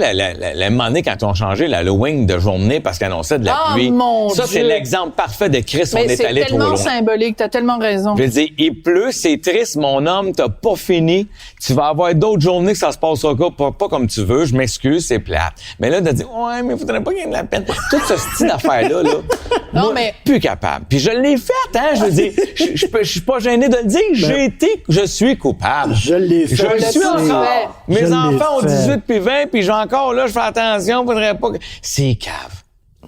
la moment donné, quand ils ont changé l'Halloween de journée parce qu'ils annonçaient de la pluie. Mon Ça, Dieu. c'est l'exemple parfait de Chris, on Mais est c'est allé trop tellement loin. symbolique. T'as tellement raison. Je veux dire, il pleut, c'est triste, mon homme, t'as pas fini. Tu vas avoir d'autres journées que ça se passera pas comme tu veux. Je m'excuse, c'est plate. Mais là, de dire, ouais, mais faudrait pas qu'il y ait de la peine. Tout ce style d'affaires-là, là. Non, moi, mais- plus capable. Puis je l'ai fait, hein. Je veux dire, je suis pas gêné de le dire. Je suis coupable. Je l'ai fait. Je le suis l'ai encore. fait. Mes Je l'ai enfants ont fait. 18 puis 20, puis j'ai encore, là, je fais attention, faudrait pas que... C'est cave.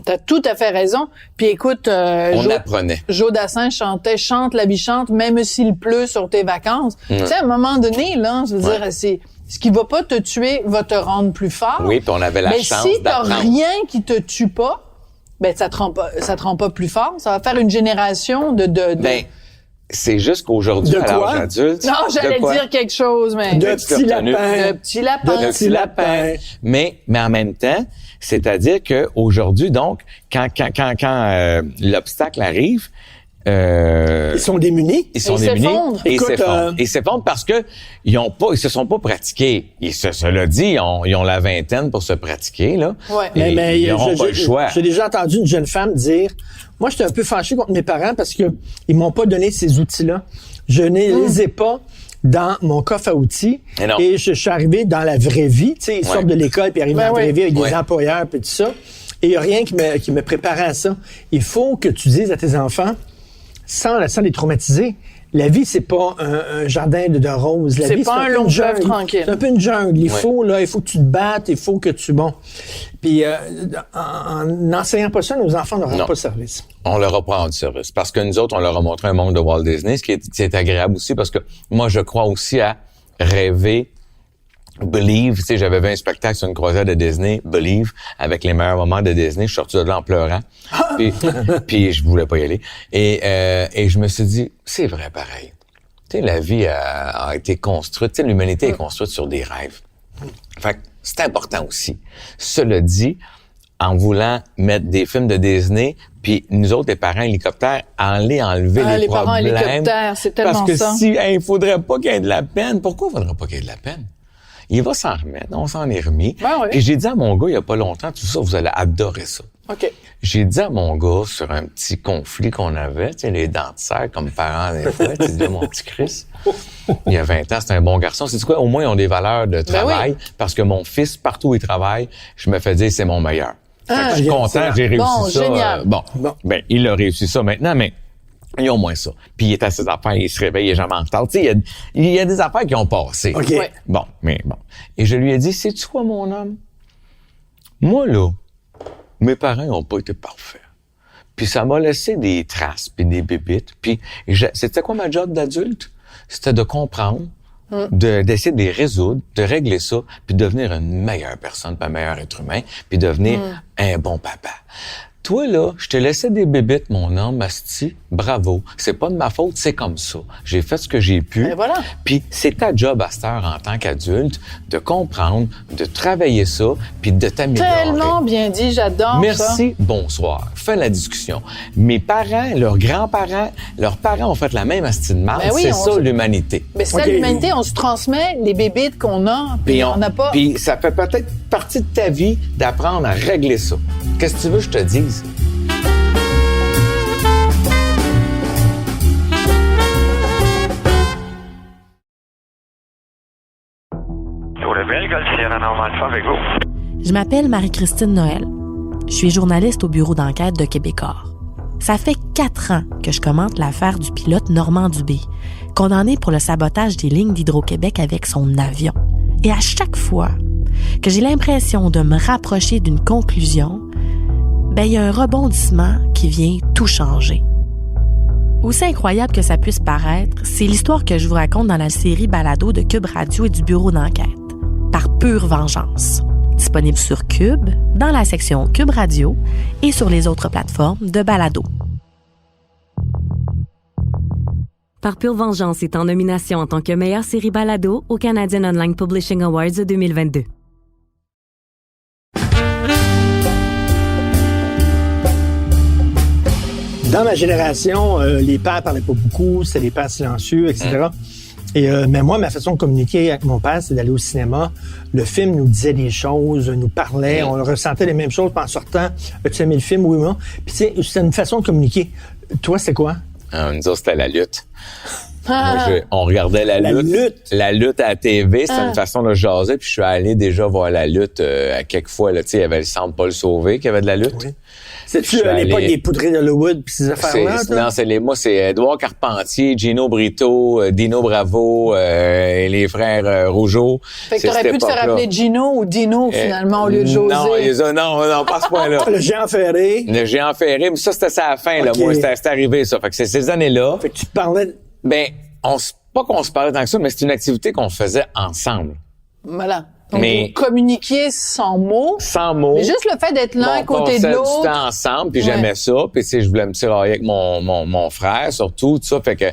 T'as tout à fait raison. Puis écoute, On apprenait. Joe Dassin chantait « Chante la vie chante, même s'il pleut sur tes vacances ». Tu sais, à un moment donné, là, je veux dire, c'est ce qui va pas te tuer va te rendre plus fort. Oui, puis on avait la Mais chance si t'as d'apprendre. rien qui te tue pas, ben ça te rend pas plus fort. Ça va faire une génération de Ben, c'est juste qu'aujourd'hui, De à quoi? l'âge adulte... Non, j'allais de quoi? dire quelque chose, mais De tu petits l'as retenu. lapins. de petits lapins. De petits lapins. Mais en même temps, c'est-à-dire que aujourd'hui, donc, quand l'obstacle arrive, Ils sont démunis. ils sont Ils démunis s'effondrent. et ils Écoute, s'effondrent. Ils s'effondrent parce que ils se sont pas pratiqués. Cela dit, ils ont la vingtaine pour se pratiquer, là. Ouais. Et Mais ils n'auront pas le choix. J'ai déjà entendu une jeune femme dire, moi, j'étais un peu fâché contre mes parents parce que ils m'ont pas donné ces outils-là. Je ne les ai pas dans mon coffre à outils. Et non. Et je suis arrivé dans la vraie vie. Tu sais, ils sortent de l'école puis arrivent Ben dans la vraie oui. vie avec des Ouais. employeurs puis tout ça. Et il n'y a rien qui me préparait à ça. Il faut que tu dises à tes enfants, sans les traumatiser, la vie, c'est pas un jardin de roses. La C'est vie, pas un peu long une fleuve jungle. tranquille. C'est un peu une jungle. Il Ouais. faut que tu te battes, il faut que tu... Bon. Puis en n'enseignant pas ça, nos enfants n'auront Non. pas service. On leur a pas rendu service. Parce que nous autres, on leur a montré un monde de Walt Disney, ce qui est agréable aussi, parce que moi, je crois aussi à rêver, believe. Tu sais, j'avais vu un spectacle sur une croisière de Disney, Believe, avec les meilleurs moments de Disney. Je suis sorti de là en pleurant. Puis je voulais pas y aller. Et je me suis dit, c'est vrai pareil. Tu sais, la vie a été construite. Tu sais, l'humanité est construite sur des rêves. Fait que c'est important aussi. Cela dit, en voulant mettre des films de Disney, puis nous autres, les parents hélicoptères, enlever les parents problèmes. hélicoptères, c'est tellement Parce que ça. si il faudrait pas qu'il y ait de la peine, pourquoi il faudrait pas qu'il y ait de la peine? Il va s'en remettre, on s'en est remis. Ben oui. Et j'ai dit à mon gars, il y a pas longtemps, tout ça, vous allez adorer ça. OK. J'ai dit à mon gars, sur un petit conflit qu'on avait, tu sais, les dents de serre comme parents des fois, tu dis, mon petit Chris, il y a 20 ans, c'est un bon garçon. C'est quoi? Au moins, ils ont des valeurs de travail. oui. Parce que mon fils, partout où il travaille, je me fais dire, c'est mon meilleur. Fait que je suis bien, content, c'est j'ai réussi bon, ça. génial. Bon, Bon. ben, il a réussi ça maintenant, mais Ils ont moins ça. Puis il est à ses affaires, il se réveille, il est jamais en retard. Tu sais, il y a des affaires qui ont passé. OK. Ouais. Bon. Et je lui ai dit, sais-tu quoi, mon homme? Moi, là, mes parents n'ont pas été parfaits. Puis ça m'a laissé des traces, puis des bébites. Puis c'était quoi ma job d'adulte? C'était de comprendre, d'essayer de les résoudre, de régler ça, puis de devenir une meilleure personne, puis un meilleur être humain, puis devenir un bon papa. Toi, là, je t'ai laissé des bébites, mon homme, asti, bravo. C'est pas de ma faute, c'est comme ça. J'ai fait ce que j'ai pu. Et voilà. Puis c'est ta job à cette heure en tant qu'adulte de comprendre, de travailler ça, puis de t'améliorer. Tellement bien dit, j'adore ça. Merci, bonsoir. Fin la discussion. Mes parents, leurs grands-parents, leurs parents ont fait la même asti de marde. Ben oui, c'est ça, l'humanité. Mais c'est ça, l'humanité, on se transmet les bébites qu'on a, puis on n'a pas... Puis ça fait peut-être partie de ta vie d'apprendre à régler ça. Qu'est-ce que tu veux que je te dise? Je m'appelle Marie-Christine Noël. Je suis journaliste au bureau d'enquête de Québecor. Ça fait 4 ans que je commente l'affaire du pilote Normand Dubé, condamné pour le sabotage des lignes d'Hydro-Québec avec son avion. Et à chaque fois que j'ai l'impression de me rapprocher d'une conclusion, il y a un rebondissement qui vient tout changer. Aussi incroyable que ça puisse paraître, c'est l'histoire que je vous raconte dans la série Balado de Cube Radio et du bureau d'enquête, Par pure vengeance. Disponible sur Cube, dans la section Cube Radio et sur les autres plateformes de balado. Par pure vengeance est en nomination en tant que meilleure série balado au Canadian Online Publishing Awards 2022. Dans ma génération, les pères parlaient pas beaucoup, c'était des pères silencieux, etc. Mais moi, ma façon de communiquer avec mon père, c'est d'aller au cinéma. Le film nous disait des choses, nous parlait, on ressentait les mêmes choses. Puis en sortant, as-tu aimé le film? Oui, moi. Puis tu sais, c'était une façon de communiquer. Toi, c'était quoi? Nous autres, c'était la lutte. On regardait la lutte. La lutte à la TV, c'était une façon de jaser. Puis je suis allé déjà voir la lutte à quelques fois. Tu sais, il y avait le centre Paul Sauvé qui avait de la lutte. Oui. C'est-tu à l'époque des poudrées d'Hollywood puis ces affaires-là? Non, c'est Édouard Carpentier, Gino Brito, Dino Bravo et les frères Rougeau. Fait que t'aurais pu te faire appeler Gino ou Dino, finalement, au lieu de José. Non, pas à ce point-là. Le Géant Ferré. Le Géant Ferré, mais ça, c'était ça à la fin, là. Moi, c'était arrivé, ça. Fait que c'est ces années-là. Fait que tu te parlais... Pas qu'on se parlait tant que ça, mais c'est une activité qu'on faisait ensemble. Voilà. Donc, vous communiquiez sans mots. Sans mots. Mais juste le fait d'être l'un à côté de l'autre. On passait du temps ensemble, puis j'aimais ça. Puis tu sais, je voulais me tirailler avec mon frère, surtout, tout ça. Fait que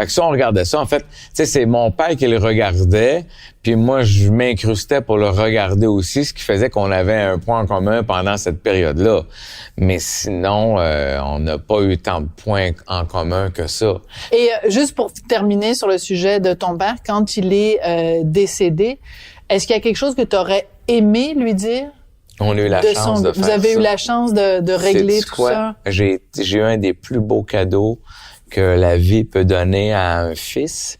ça, on regardait ça. En fait, tu sais, c'est mon père qui le regardait, puis moi, je m'incrustais pour le regarder aussi, ce qui faisait qu'on avait un point en commun pendant cette période-là. Mais sinon, on n'a pas eu tant de points en commun que ça. Et juste pour terminer sur le sujet de ton père, quand il est décédé, est-ce qu'il y a quelque chose que tu aurais aimé lui dire? On a eu la chance de faire ça. Vous avez eu la chance de régler tout ça? J'ai eu un des plus beaux cadeaux que la vie peut donner à un fils.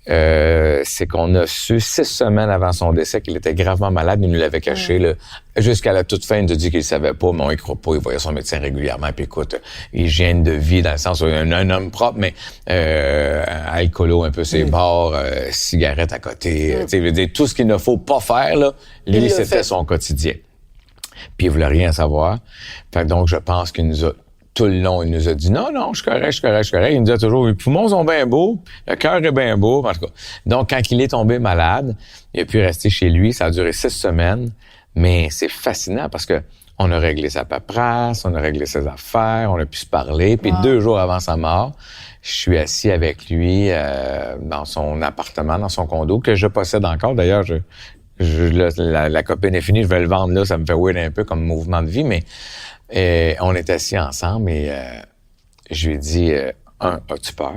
C'est qu'on a su 6 semaines avant son décès qu'il était gravement malade. Il nous l'avait caché là, jusqu'à la toute fin. Il nous a dit qu'il ne savait pas, mais on y croit pas. Il voyait son médecin régulièrement. Puis écoute, hygiène de vie dans le sens où un homme propre, mais alcoolo un peu ses bords, cigarette à côté. Tu sais, je veux dire, tout ce qu'il ne faut pas faire là, lui c'était son quotidien. Puis il voulait rien savoir. Fait que donc je pense qu'il nous a tout le long, il nous a dit non, je suis correct. Il nous disait toujours, les poumons sont bien beaux, le cœur est bien beau, en tout cas. Donc, quand il est tombé malade, il a pu rester chez lui. Ça a duré 6 semaines, mais c'est fascinant parce que on a réglé sa paperasse, on a réglé ses affaires, on a pu se parler. Puis 2 jours avant sa mort, je suis assis avec lui dans son appartement, dans son condo, que je possède encore. D'ailleurs, la copine est finie, je vais le vendre là, ça me fait weird un peu comme mouvement de vie, mais on est assis ensemble et je lui ai dit, as-tu peur?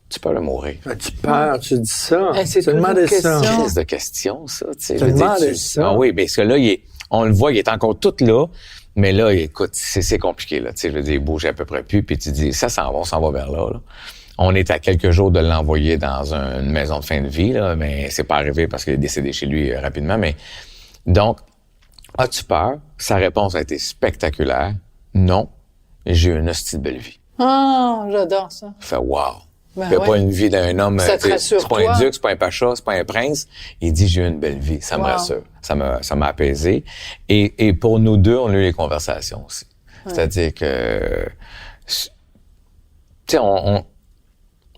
Tu peux le mourir. As-tu peur? Tu dis ça? C'est tellement de ça. Crise de question, ça. Tu demandé ça. Ah oui, parce que là, on le voit, il est encore tout là, mais là, écoute, c'est compliqué, là. Tu sais, je veux dire, il bouge à peu près plus, puis tu dis, ça s'en va, on s'en va vers là. On est à quelques jours de l'envoyer dans une maison de fin de vie, là, mais c'est pas arrivé parce qu'il est décédé chez lui rapidement, mais donc, as-tu peur? Sa réponse a été spectaculaire. Non, j'ai eu une hostie de belle vie. Ah, j'adore ça. Il fait « wow ». Ben Il fait ouais. pas une vie d'un homme, Ça te rassure, c'est pas toi. un duc, c'est pas un pacha, c'est pas un prince. Il dit j'ai eu une belle vie, ça me Wow. rassure, ça m'a apaisé. Et pour nous deux, on a eu les conversations aussi. Ouais. C'est-à-dire que, tu sais,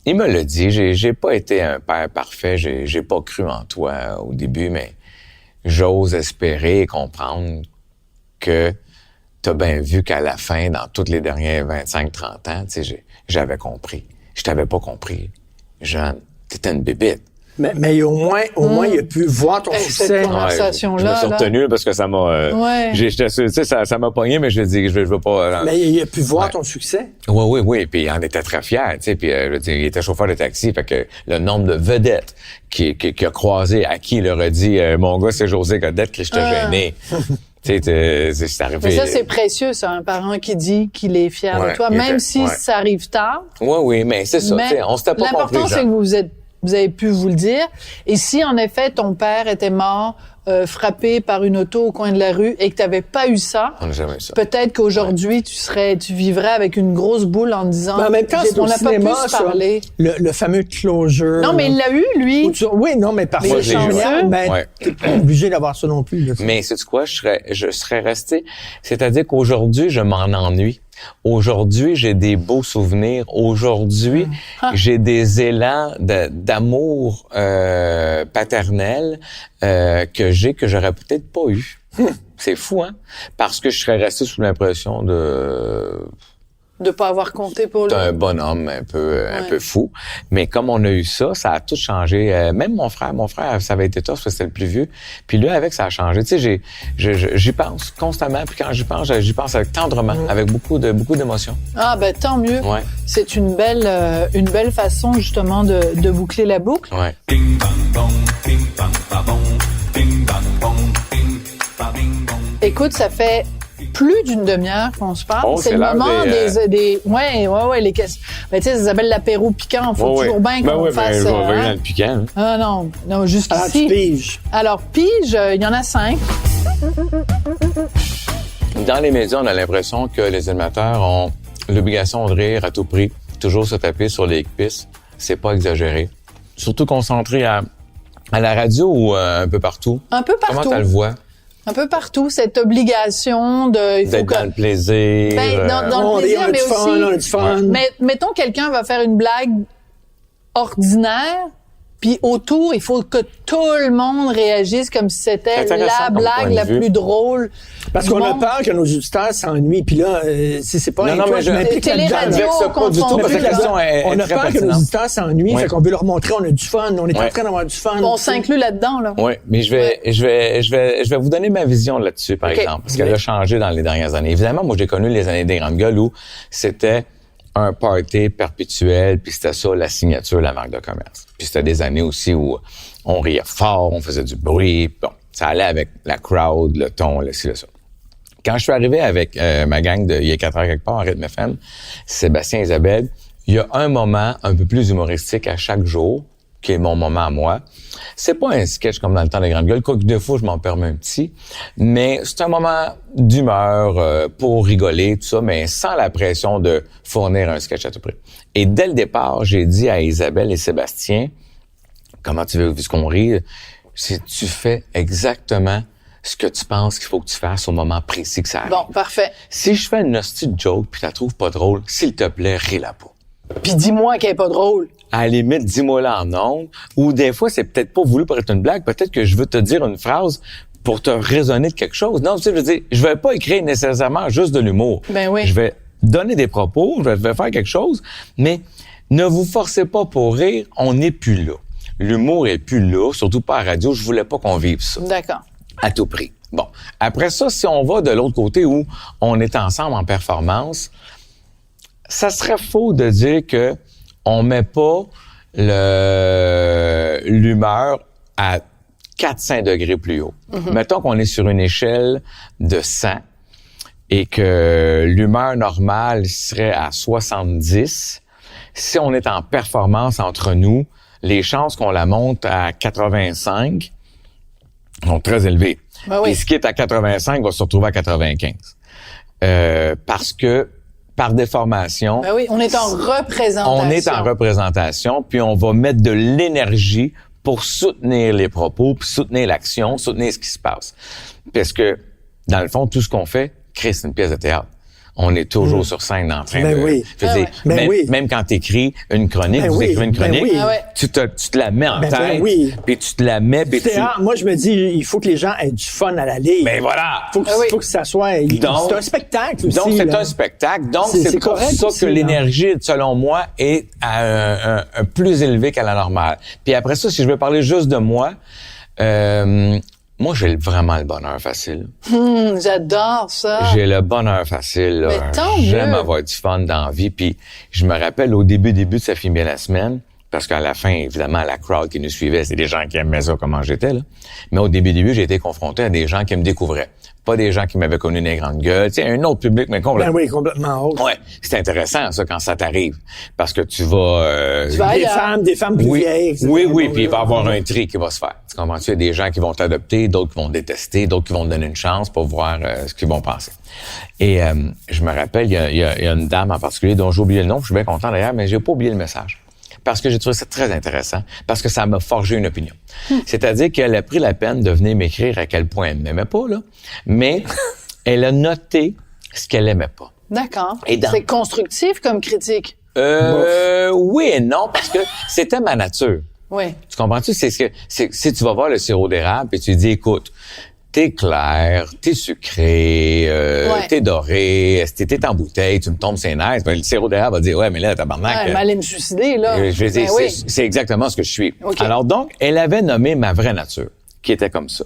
il me l'a dit, j'ai pas été un père parfait, j'ai pas cru en toi au début, mais j'ose espérer et comprendre que t'as bien vu qu'à la fin, dans toutes les derniers 25-30 ans, tu sais, j'avais compris. Je t'avais pas compris. Jeanne, t'étais une bébête. Mais au moins, il a pu voir ton succès. Cette conversation-là. Je me suis retenu parce que ça m'a... ça m'a pogné, mais je dis, je veux pas... Mais il a pu voir ton succès. Oui. Puis il en était très fier, tu sais. Puis je veux dire, il était chauffeur de taxi, fait que le nombre de vedettes qui a croisé, à qui il leur a dit, mon gars, c'est José Godette qui je t'ai gêné. Tu sais, c'est arrivé. Mais ça, c'est précieux, ça, un parent qui dit qu'il est fier de toi, même si ça arrive tard. Oui, mais c'est ça, tu sais, on s'était pas compris. L'important, c'est que vous avez pu vous le dire. Et si, en effet, ton père était mort, frappé par une auto au coin de la rue et que tu n'avais pas eu ça, on n'a jamais eu ça. Peut-être qu'aujourd'hui, tu vivrais avec une grosse boule en disant... Mais en même temps, c'est on au n'a pas cinéma, pu se parler. Le fameux closure. Non, mais il l'a eu, lui. Oui, non, mais parfois, c'est génial. Mais t'es pas obligé d'avoir ça non plus. Là, mais sais-tu quoi? Je serais resté... C'est-à-dire qu'aujourd'hui, je m'en ennuie. Aujourd'hui, j'ai des beaux souvenirs. Aujourd'hui, j'ai des élans d'amour paternel que j'aurais peut-être pas eu. C'est fou, hein? Parce que je serais resté sous l'impression de pas avoir compté pour lui. D'un bonhomme un peu fou. Mais comme on a eu ça a tout changé. Même mon frère, ça avait été tough parce que c'était le plus vieux. Puis lui, avec, ça a changé. Tu sais, j'y pense constamment. Puis quand j'y pense avec tendrement, avec beaucoup d'émotions. Ah, ben, tant mieux. Ouais. C'est une belle façon, justement, de boucler la boucle. Ouais. Écoute, ça fait plus d'une demi-heure qu'on se parle. Oh, c'est le moment des les questions. Ben, tu sais, ça s'appelle l'apéro piquant. Faut toujours bien qu'on fasse ça. Ben oui, dans le piquant. Ah non, jusqu'ici. Alors, tu piges. Alors, pige, il y en a 5. Dans les médias, on a l'impression que les animateurs ont l'obligation de rire à tout prix, toujours se taper sur les pistes. C'est pas exagéré. Surtout concentré à la radio ou un peu partout. Un peu partout. Comment tu le vois? Un peu partout, cette obligation de... D'être dans le plaisir. Ben, dans le plaisir, mais aussi... On a du fun. Mais mettons, quelqu'un va faire une blague ordinaire, puis autour, il faut que tout le monde réagisse comme si c'était la blague la plus drôle. Parce qu'on a peur que nos auditeurs s'ennuient. Puis là, c'est pas un mais je m'implique là-dedans. On a peur que nos auditeurs s'ennuient, fait qu'on veut leur montrer on a du fun, on est en train d'avoir du fun. On s'inclut là-dedans, là. Oui, mais je vais vous donner ma vision là-dessus, par exemple, parce qu'elle a changé dans les dernières années. Évidemment, moi, j'ai connu les années des grandes gueules où c'était un party perpétuel, puis c'était ça, la signature de la marque de commerce. Puis c'était des années aussi où on riait fort, on faisait du bruit, bon, ça allait avec la crowd, le ton, le ci, le ça. Quand je suis arrivé avec ma gang de Il y a 4 heures quelque part, en Rythme FM, Sébastien et Isabelle, il y a un moment un peu plus humoristique à chaque jour, qui est mon moment à moi. C'est pas un sketch comme dans le temps des grandes gueules, quoique des fois, je m'en permets un petit, mais c'est un moment d'humeur pour rigoler, tout ça, mais sans la pression de fournir un sketch à tout prix. Et dès le départ, j'ai dit à Isabelle et Sébastien, comment tu veux qu'on rit, si tu fais exactement ce que tu penses qu'il faut que tu fasses au moment précis que ça arrive. Bon, parfait. Si je fais une hostie de joke puis tu la trouves pas drôle, s'il te plaît, ris-la pas. Puis dis-moi qu'elle est pas drôle. À la limite, dis-moi-la en ondes. Ou des fois, c'est peut-être pas voulu pour être une blague. Peut-être que je veux te dire une phrase pour te raisonner de quelque chose. Non, tu sais, je veux dire, je vais pas écrire nécessairement juste de l'humour. Ben oui. Je vais donner des propos, je vais faire quelque chose, mais ne vous forcez pas pour rire, on n'est plus là. L'humour est plus là, surtout pas à la radio. Je voulais pas qu'on vive ça. D'accord. À tout prix. Bon. Après ça, si on va de l'autre côté où on est ensemble en performance, ça serait faux de dire que on met pas l'humeur à 400 degrés plus haut. Mm-hmm. Mettons qu'on est sur une échelle de 100 et que l'humeur normale serait à 70. Si on est en performance entre nous, les chances qu'on la monte à 85 sont très élevées. Ben oui. Et ce qui est à 85 va se retrouver à 95. Parce que par déformation. Ben oui, on est en représentation. On est en représentation, puis on va mettre de l'énergie pour soutenir les propos, puis soutenir l'action, soutenir ce qui se passe. Parce que, dans le fond, tout ce qu'on fait, crée une pièce de théâtre. On est toujours sur scène en train de... Oui. Je veux dire, même quand tu écris une chronique, vous écrivez une chronique, tu te la mets en tête, puis tu te la mets... Puis moi, je me dis, il faut que les gens aient du fun à la lire. Ben voilà! Faut que ça soit... c'est un spectacle aussi. Donc, c'est un spectacle. Donc, c'est pour ça que l'énergie, selon moi, est à un plus élevé qu'à la normale. Puis après ça, si je veux parler juste de moi... moi, j'ai vraiment le bonheur facile. J'adore ça. J'ai le bonheur facile. Là. Mais tant J'aime mieux. avoir du fun dans la vie. Puis je me rappelle au début de Ça finit bien la semaine, parce qu'à la fin, évidemment, la crowd qui nous suivait, c'est des gens qui aimaient ça, comment j'étais. Là. Mais au début, j'ai été confronté à des gens qui me découvraient. Pas des gens qui m'avaient connu des grandes gueules. Tu sais, un autre public, mais complètement. Ben oui, complètement autre. Ouais, c'est intéressant, ça, quand ça t'arrive. Parce que tu vas... des femmes plus vieilles, etc. Oui, puis il va y avoir un tri qui va se faire. Tu comprends? Il y a des gens qui vont t'adopter, d'autres qui vont détester, d'autres qui vont te donner une chance pour voir ce qu'ils vont penser. Et je me rappelle, il y a une dame en particulier dont j'ai oublié le nom, je suis bien content d'ailleurs, mais j'ai pas oublié le message. Parce que j'ai trouvé ça très intéressant, parce que ça m'a forgé une opinion. C'est-à-dire qu'elle a pris la peine de venir m'écrire à quel point elle m'aimait pas, là, mais elle a noté ce qu'elle aimait pas. D'accord. Et dans- C'est constructif comme critique. Oui et non, parce que c'était ma nature. Oui. Tu comprends-tu? C'est si tu vas voir le sirop d'érable et tu dis, écoute, t'es clair, t'es sucré, t'es doré, t'es en bouteille, tu me tombes ses nerfs. Ben, le sirop d'érable va dire, ouais, mais là, tabarnak. Elle m'allait me suicider, là. Je veux dire, c'est exactement ce que je suis. OK. Alors donc, elle avait nommé ma vraie nature, qui était comme ça.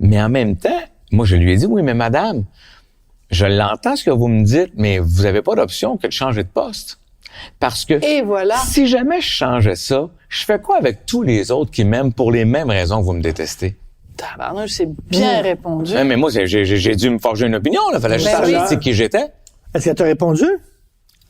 Mais en même temps, moi, je lui ai dit, oui, mais madame, je l'entends ce que vous me dites, mais vous avez pas d'option que de changer de poste. Parce que Et voilà. si jamais je changeais ça, je fais quoi avec tous les autres qui m'aiment pour les mêmes raisons que vous me détestez? Tabarnouche, c'est bien répondu. Ouais, mais moi, j'ai dû me forger une opinion, là. Fallait juste oui. savoir qui j'étais. Est-ce qu'elle t'a répondu?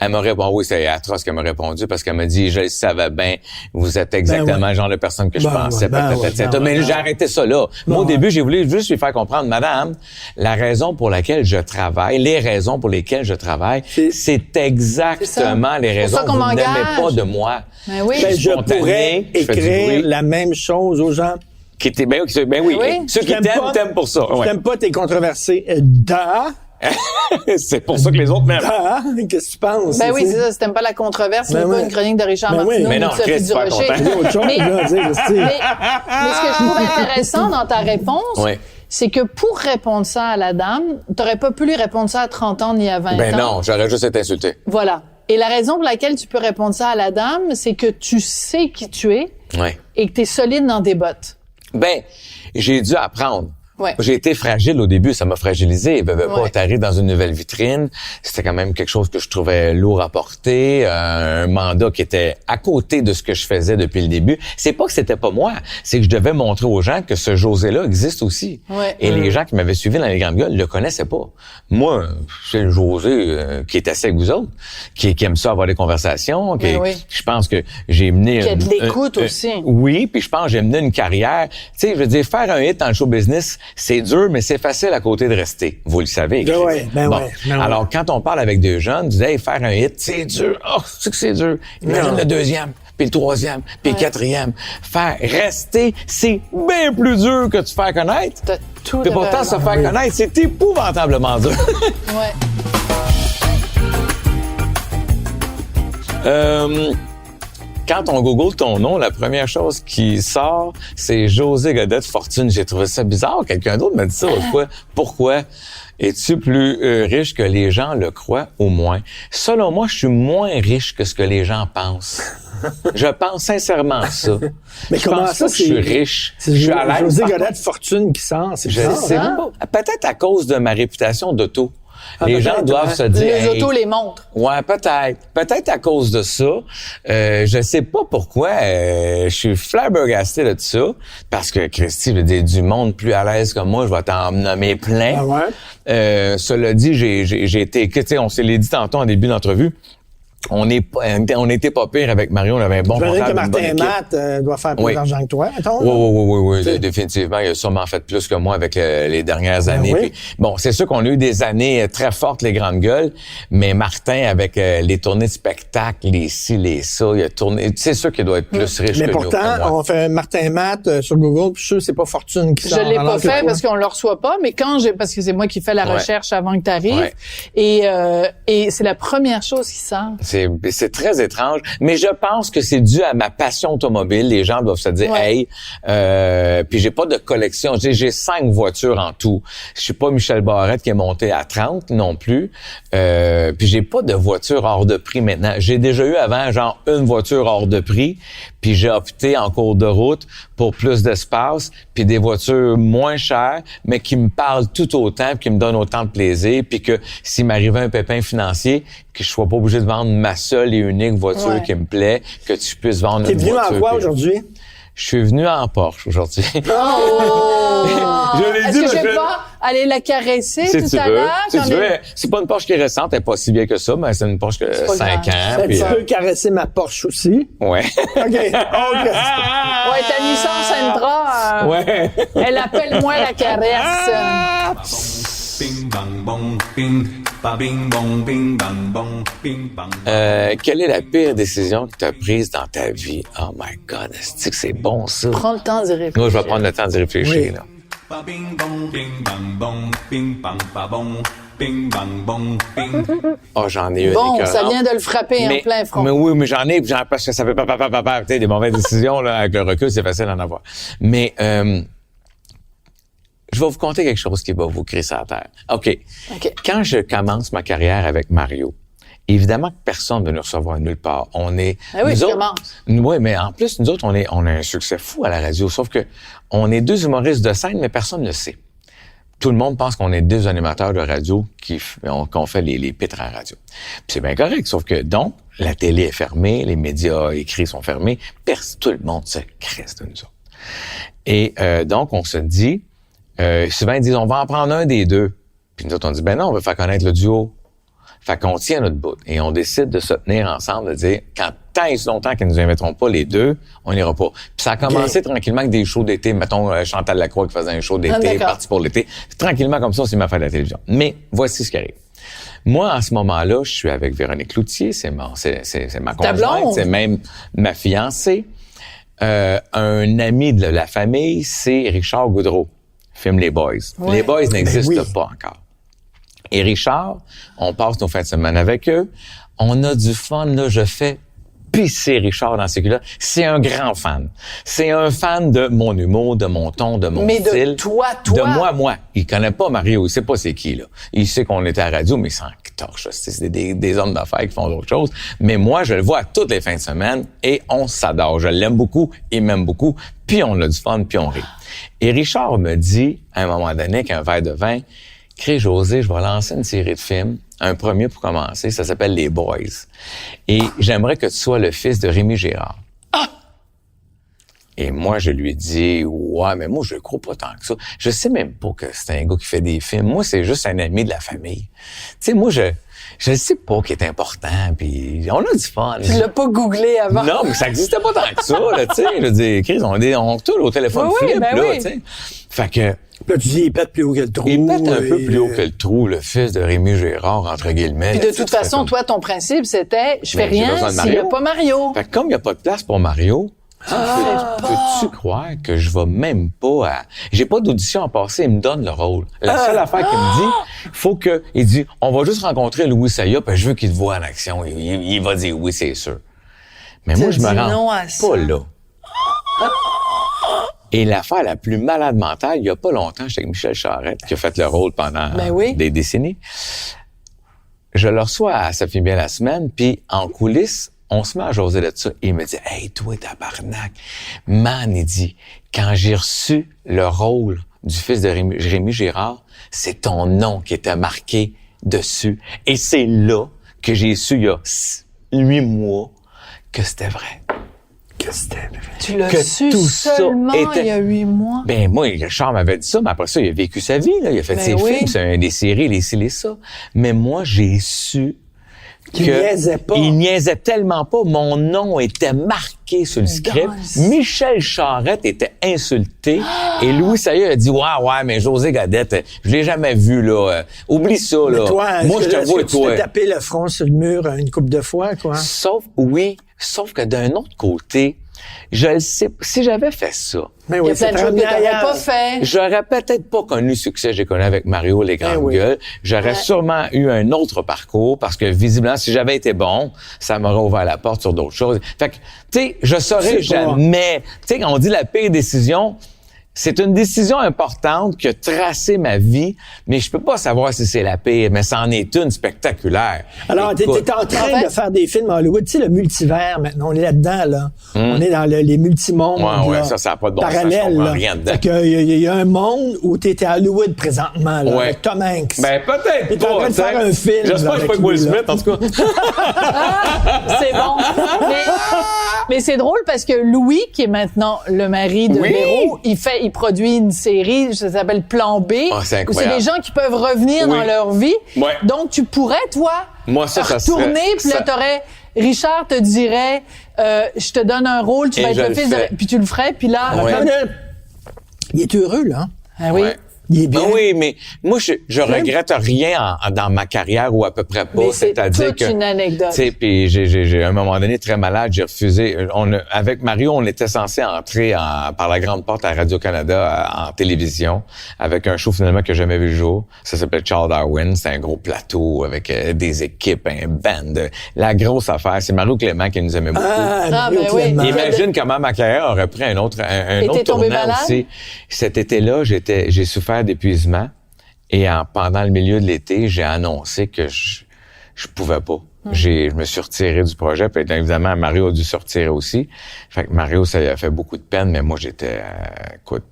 Elle m'a répondu, oui, c'est atroce qu'elle m'a répondu parce qu'elle m'a dit, je le savais bien, vous êtes exactement le genre de personne que je pensais, peut-être. Mais j'ai arrêté ça là. Moi, au début, j'ai voulu juste lui faire comprendre, madame, la raison pour laquelle je travaille, les raisons pour lesquelles je travaille, c'est exactement les raisons ça que qu'on vous m'engage. n'aimez pas de moi. Ben oui. Ben, je spontané, pourrais je fais du écrire bruit. la même chose aux gens. Qui était, ben oui. oui. Ceux qui J'aime pas- t'aiment pour ça. Ouais. T'aimes pas tes controversés. C'est pour ça que les autres m'aiment. Qu'est-ce que tu penses? Ben oui, tu sais? c'est ça. Si t'aimes pas la controverse, Ben lis pas oui. une chronique de Richard Ben oui. Martineau Mais ni non, de Sophie Chris, super Durocher. content. Il y a autre chose, Mais- là, à dire, c'est- Mais ce que je trouve intéressant dans ta réponse, Oui. c'est que pour répondre ça à la dame, t'aurais pas pu lui répondre ça à 30 ans ni à 20 Ben ans. non, j'aurais juste été insulté. Voilà. Et la raison pour laquelle tu peux répondre ça à la dame, c'est que tu sais qui tu es Oui. et que tu es solide dans tes bottes. Ben, j'ai dû apprendre. Ouais. J'ai été fragile au début, ça m'a fragilisé. Pas Ouais. t'arrives dans une nouvelle vitrine. C'était quand même quelque chose que je trouvais lourd à porter, un mandat qui était à côté de ce que je faisais depuis le début. C'est pas que c'était pas moi, c'est que je devais montrer aux gens que ce José-là existe aussi. Ouais. Et les gens qui m'avaient suivi dans les grandes gueules le connaissaient pas. Moi, c'est le José qui est assis avec vous autres, qui aime ça avoir des conversations. Ben oui. Je pense que j'ai mené... Qui a de l'écoute aussi. Oui, puis je pense que j'ai mené une carrière. Tu sais, je veux dire, faire un hit dans le show business, c'est dur, mais c'est facile à côté de rester. Vous le savez. Ben ouais, ben ouais. Alors, quand on parle avec des jeunes, disent, hey, faire un hit, c'est dur. Oh, c'est que c'est dur. Imagine le deuxième, puis le troisième, puis le quatrième. Rester, c'est bien plus dur que de se faire connaître. T'as tout Puis pourtant, se raison. faire connaître, c'est épouvantablement dur. Ouais. Quand on google ton nom, la première chose qui sort, c'est José Godette Fortune. J'ai trouvé ça bizarre. Quelqu'un d'autre m'a dit ça l'autre fois. Pourquoi? Es-tu plus riche que les gens le croient ou moins? Selon moi, je suis moins riche que ce que les gens pensent. Je pense sincèrement ça. Mais je comment pense ça, pas que je suis riche. Je suis à l'aise. José par Godette Fortune qui sort, c'est Je bizarre, sais hein? pas. Peut-être à cause de ma réputation d'auto. Les peut-être, gens doivent ouais. se dire... Les hey, autos les montrent. ouais, peut-être. Peut-être à cause de ça. Je sais pas pourquoi. Je suis flabbergasté de ça. Parce que, Christy, je veux dire, du monde plus à l'aise que moi, je vais t'en nommer plein. Ah ouais? Cela dit, j'ai été... Tu sais, on se l'est dit tantôt en début d'entrevue. on était pas pire avec Mario, on avait un bon Je veux dire comptable, que une bonne Martin équipe. Matt doit faire plus d'argent que toi, mettons. Oui, définitivement. Il a sûrement fait plus que moi avec les dernières années. oui. Puis, bon, c'est sûr qu'on a eu des années très fortes, les grandes gueules, mais Martin, avec les tournées de spectacles, les ci, les ça, il a tourné... C'est sûr qu'il doit être plus riche Mais que nous. pourtant, on fait Martin Matt sur Google, puis je suis sûr que c'est pas Fortune qui sort. Je l'ai pas alors que fait toi- parce qu'on le reçoit pas, mais parce que c'est moi qui fais la Ouais. recherche avant que tu arrives. Ouais. Et c'est la première chose qui sort. C'est très étrange, mais je pense que c'est dû à ma passion automobile. Les gens doivent se dire, Ouais. puis j'ai pas de collection. J'ai 5 voitures en tout. Je suis pas Michel Barrette qui est monté à 30 non plus. Puis j'ai pas de voiture hors de prix maintenant. J'ai déjà eu avant genre une voiture hors de prix, puis j'ai opté en cours de route pour plus d'espace, puis des voitures moins chères, mais qui me parlent tout autant, puis qui me donnent autant de plaisir, puis que s'il m'arrivait un pépin financier, que je sois pas obligé de vendre ma seule et unique voiture Ouais. qui me plaît, que tu puisses vendre T'es une venu voiture. en quoi que- aujourd'hui? Je suis venu en Porsche aujourd'hui. Oh! Je l'ai dit, Est-ce que mais je vais je- pas aller la caresser Si tout tu à veux. l'heure? Si quand tu on veux. est- C'est pas une Porsche qui est récente, elle est pas si vieille que ça, mais c'est une Porsche que pas 5 grave. ans. Ben, puis, tu peux caresser ma Porsche aussi. ouais. OK. Ouais, ta Nissan Sentra, Ouais. elle appelle moins la caresse. Bing bang bong bing, ba bing bong bing bang bong bing bang. Quelle est la pire décision que tu as prise dans ta vie? Oh my God, est-ce que c'est bon, ça? Prends le temps d'y réfléchir. Moi, je vais prendre le temps d'y réfléchir, Oui. là. Ba bing bong bing bang bong bing bang ba bong bing bang bong bing. Oh, j'en ai une Bon, écœurante. ça vient de le frapper en plein front. Mais oui, mais j'en ai, puis parce que ça fait papa, tu sais, des mauvaises décisions, là, avec le recul, c'est facile d'en avoir. Mais, je vais vous conter quelque chose qui va vous créer ça à terre. OK. Quand je commence ma carrière avec Mario, évidemment que personne ne veut nous recevoir nulle part. On est... Ah oui, nous tu autres- commences. Oui, mais en plus, nous autres, on a un succès fou à la radio, sauf que on est 2 humoristes de scène, mais personne ne le sait. Tout le monde pense qu'on est 2 animateurs de radio qu'on fait les pitres à la radio. Puis c'est bien correct, sauf que donc, la télé est fermée, les médias écrits sont fermés, tout le monde se crisse de nous autres. Et donc, on se dit, souvent ils disent, on va en prendre un des deux. Puis nous autres, on dit, ben non, on veut faire connaître le duo. Fait qu'on tient notre bout et on décide de se tenir ensemble, de dire, tant et si longtemps qu'ils nous inviteront pas les deux, on n'ira pas. Puis ça a commencé tranquillement avec des shows d'été. Mettons, Chantal Lacroix qui faisait un show d'été, d'accord. parti pour l'été. Tranquillement comme ça, on s'est mis à faire de la télévision. Mais voici ce qui arrive. Moi, à ce moment-là, je suis avec Véronique Cloutier, c'est ma Ta blonde. conjointe, c'est même ma fiancée. Un ami de la famille, c'est Richard Goudreau, film Les Boys. Ouais. Les Boys n'existent oui. pas encore. Et Richard, on passe nos fins de semaine avec eux. On a du fun, là. Je fais pisser Richard dans ses culottes. C'est un grand fan. C'est un fan de mon humour, de mon ton, de mon Mais de style. toi. De moi. Il connaît pas Mario. Il sait pas c'est qui, là. Il sait qu'on était à la radio, mais il s'en torche. C'est des hommes d'affaires qui font d'autres choses. Mais moi, je le vois toutes les fins de semaine et on s'adore. Je l'aime beaucoup, il m'aime beaucoup. Puis on a du fun, puis on rit. Et Richard me dit, à un moment donné, qu'un verre de vin, Crée José, je vais lancer une série de films, un premier pour commencer, ça s'appelle Les Boys. Et j'aimerais que tu sois le fils de Rémi Gérard. Et moi, je lui ai dit, ouais, mais moi, je le crois pas tant que ça. Je sais même pas que c'est un gars qui fait des films. Moi, c'est juste un ami de la famille. Tu sais, moi, je sais pas qu'il est important, puis on a du fun. Tu l'as pas googlé avant. Non, mais ça existait pas tant que ça, là, tu sais. Je veux dire, Chris, on tourne au téléphone Oui, flip, ben là, oui. tu sais. Fait que, Puis là, tu dis, il pète plus haut que le trou. il pète un peu et- plus haut que le trou, le fils de Rémi Gérard, entre guillemets. Puis là, de tu sais, toute tu fais façon, comme- toi, ton principe, c'était, je fais Ben, j'ai besoin rien de s'il n'y a Mario. pas Mario. Fait que comme il n'y a pas de place pour Mario, peux-tu croire que je vais même pas à... J'ai pas d'audition à passer, il me donne le rôle. La seule affaire qu'il me dit, faut que... Il dit, on va juste rencontrer Louis Saya, puis je veux qu'il te voie en action. Il va dire oui, c'est sûr. Mais moi, je me dis rends non à ça. pas là. Et l'affaire la plus malade mentale, il y a pas longtemps, j'étais avec Michel Charette, qui a fait le rôle pendant Ben oui. des décennies. Je le reçois à Sophie Bien la semaine, puis en coulisses, on se met à jaser de ça. Et il me dit, « Hey, toi, tabarnak! » Man, il dit, « Quand j'ai reçu le rôle du fils de Rémi Gérard, c'est ton nom qui était marqué dessus. Et c'est là que j'ai su, il y a 8 mois, que c'était vrai. Que c'était vrai. Tu l'as Que su tout ça seulement était- il y a 8 mois. Ben moi, Richard m'avait dit ça, mais après ça, il a vécu sa vie, là. Il a fait Ben ses oui. films, c'est des séries, les ci, les ça. Mais moi, j'ai su Qu'il niaisait pas. Il niaisait tellement pas. Mon nom était marqué sur le script. Michel Charette était insulté. Et Louis Sayeux a dit, ouais, mais José Godette, je l'ai jamais vu, là. Oublie ça, là. Toi, moi, je te vois, tu t'es tapé le front sur le mur une couple de fois, quoi. Sauf que d'un autre côté, je le sais, si j'avais fait ça, Mais oui, il y a plein de choses que t'aurais pas fait. j'aurais peut-être pas connu le succès que j'ai connu avec Mario Les Grandes Gueules. J'aurais sûrement eu un autre parcours parce que visiblement, si j'avais été bon, ça m'aurait ouvert la porte sur d'autres choses. Fait que, tu sais, je saurais jamais. Tu sais, quand on dit la pire décision, c'est une décision importante qui a tracé ma vie, mais je peux pas savoir si c'est la pire, mais c'en est une spectaculaire. Alors, t'es en train de faire des films à Hollywood. Tu sais, le multivers, maintenant, on est là-dedans, là. On est dans les multimondes, Ouais, là, ça a pas de bon sens, parallèles, je comprends là. rien dedans. Fait qu'il y a un monde où t'es à Hollywood présentement, là, avec Tom Hanks. Ben, peut-être T'es en train de t'sais. faire un film. J'espère que c'est pas Will Smith, en tout cas. C'est bon. Mais c'est drôle parce que Louis, qui est maintenant le mari de Véro, il produit une série, ça s'appelle Plan B. Oh, c'est où c'est incroyable. des gens qui peuvent revenir dans leur vie. Ouais. Donc, tu pourrais, toi, Moi, ça retourner, serait- puis là, t'aurais... Richard te dirait, je te donne un rôle, tu Et vas être je le le fils de... fais. Puis tu le ferais, puis là... Ouais. Attends, là, il est heureux, là. Ah oui. Ouais. Il est bien. Ben oui, mais moi, je regrette rien dans ma carrière ou à peu près pas. Mais c'est C'est-à-dire toute que, une anecdote. tu sais, puis j'ai à un moment donné très malade, j'ai refusé. Avec Mario, on était censé entrer par la grande porte à Radio-Canada en télévision avec un show finalement que j'ai jamais vu le jour. Ça s'appelait Charles Darwin. C'était un gros plateau avec des équipes, un band. La grosse affaire, c'est Mario Clément qui nous aimait beaucoup. Mario ben oui. Clément. Imagine comment ma carrière aurait pris un autre t'es tombé tournant malade? aussi. Cet été-là, j'ai souffert d'épuisement et pendant le milieu de l'été, j'ai annoncé que je pouvais pas. Je me suis retiré du projet, puis évidemment Mario a dû se retirer aussi. Fait que Mario, ça lui a fait beaucoup de peine, mais moi j'étais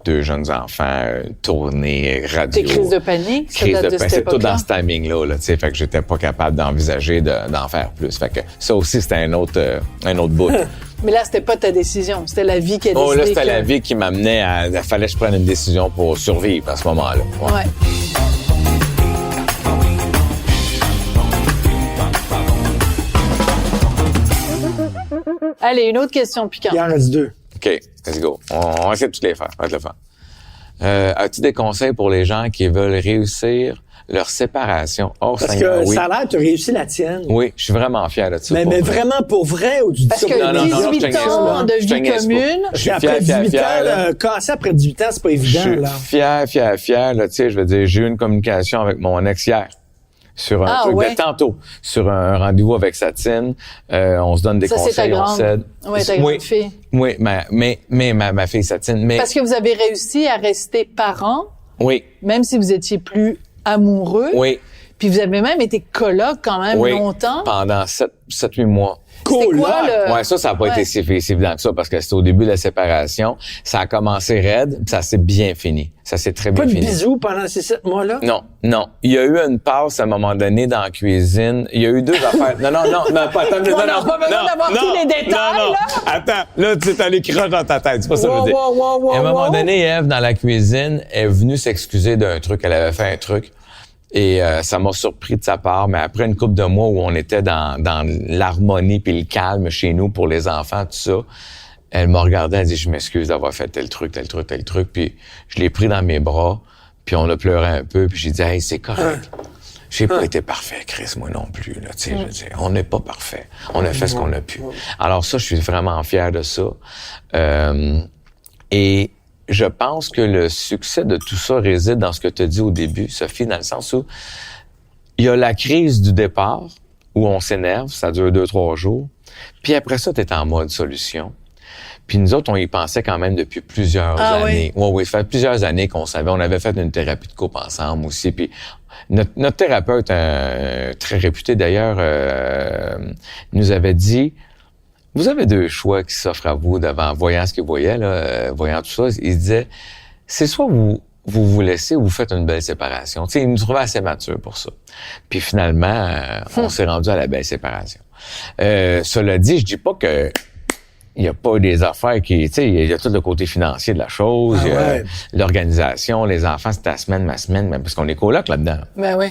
deux jeunes enfants, tournée, radio. Tes crises de panique, ça Crise date de de panique, cette c'est tout époque-là? dans ce timing-là, tu sais. Fait que j'étais pas capable d'envisager d'en faire plus. Fait que ça aussi, c'était un autre bout. Mais là, c'était pas ta décision, c'était la vie qui a décidé. Oh, là, c'était que- la vie qui m'amenait il fallait que je prenne une décision pour survivre à ce moment-là. Ouais. Ouais. Allez, une autre question piquante. Il en reste deux. OK, let's go. On va essayer de toutes les faire. Ça va être le fun. As-tu des conseils pour les gens qui veulent réussir leur séparation? Oh, Parce Seigneur, que oui. ça a l'air que tu as réussi la tienne. Oui, je suis vraiment fier de ça. Mais pour vrai. vraiment pour vrai ou tu dis Parce ça que pour Non, non, non, je 18 te niaise ans pas. de Je te vie niaise pas. commune. Je suis Après fier, 18 fier, ans, là. casser après 18 ans, c'est pas Je évident, suis là. fier, là, tu sais, je veux dire, j'ai eu une communication avec mon ex hier. Sur un truc ouais. de tantôt, sur un rendez-vous avec Satine, on se donne des Ça, c'est ta conseils, on grande. s'aide. Ouais, ta grande fille. Oui, mais ma fille Satine, mais Parce que vous avez réussi à rester parents, oui, même si vous étiez plus amoureux. oui, Puis vous avez même été coloc quand même oui, longtemps. pendant 7-8 mois. C'était Cool, quoi là. le... Ouais, ça a pas été si évident que ça parce que c'était au début de la séparation. Ça a commencé raide, puis ça s'est bien fini. Ça s'est très bien Pas de fini. bisous pendant ces 7 mois-là? Non. Il y a eu une passe à un moment donné dans la cuisine. Il y a eu deux affaires. Non, pas attends, On n'a pas besoin d'avoir tous les détails, là. Attends, là, tu t'as les croches dans ta tête. C'est pas ça que je veux dire. Wow, À un moment donné, Ève, dans la cuisine, est venue s'excuser d'un truc. Elle avait fait un truc. Et ça m'a surpris de sa part. Mais après une couple de mois où on était dans l'harmonie puis le calme chez nous pour les enfants, tout ça, elle m'a regardé, elle dit, je m'excuse d'avoir fait tel truc. Puis je l'ai pris dans mes bras, puis on a pleuré un peu, puis j'ai dit, hey, c'est correct. J'ai pas été parfait, Chris, moi non plus. Là, tu sais, je veux dire, on n'est pas parfait. On a fait ce qu'on a pu. Alors ça, je suis vraiment fier de ça. Et je pense que le succès de tout ça réside dans ce que tu as dit au début, Sophie, dans le sens où il y a la crise du départ, où on s'énerve, ça dure 2-3 jours. Puis après ça, tu es en mode solution. Puis nous autres, on y pensait quand même depuis plusieurs années. Oui, ça fait plusieurs années qu'on savait. On avait fait une thérapie de couple ensemble aussi. Puis notre thérapeute, très réputé d'ailleurs, nous avait dit, vous avez deux choix qui s'offrent à vous voyant ce qu'il voyait, là, voyant tout ça. Il disait, c'est soit vous laissez ou vous faites une belle séparation. Tu sais, il nous trouvait assez mature pour ça. Puis finalement, on s'est rendu à la belle séparation. Cela dit, je dis pas que il y a pas des affaires qui, tu sais, il y a tout le côté financier de la chose, il y a l'organisation, les enfants, c'est ma semaine, parce qu'on est coloc là-dedans. Ben oui.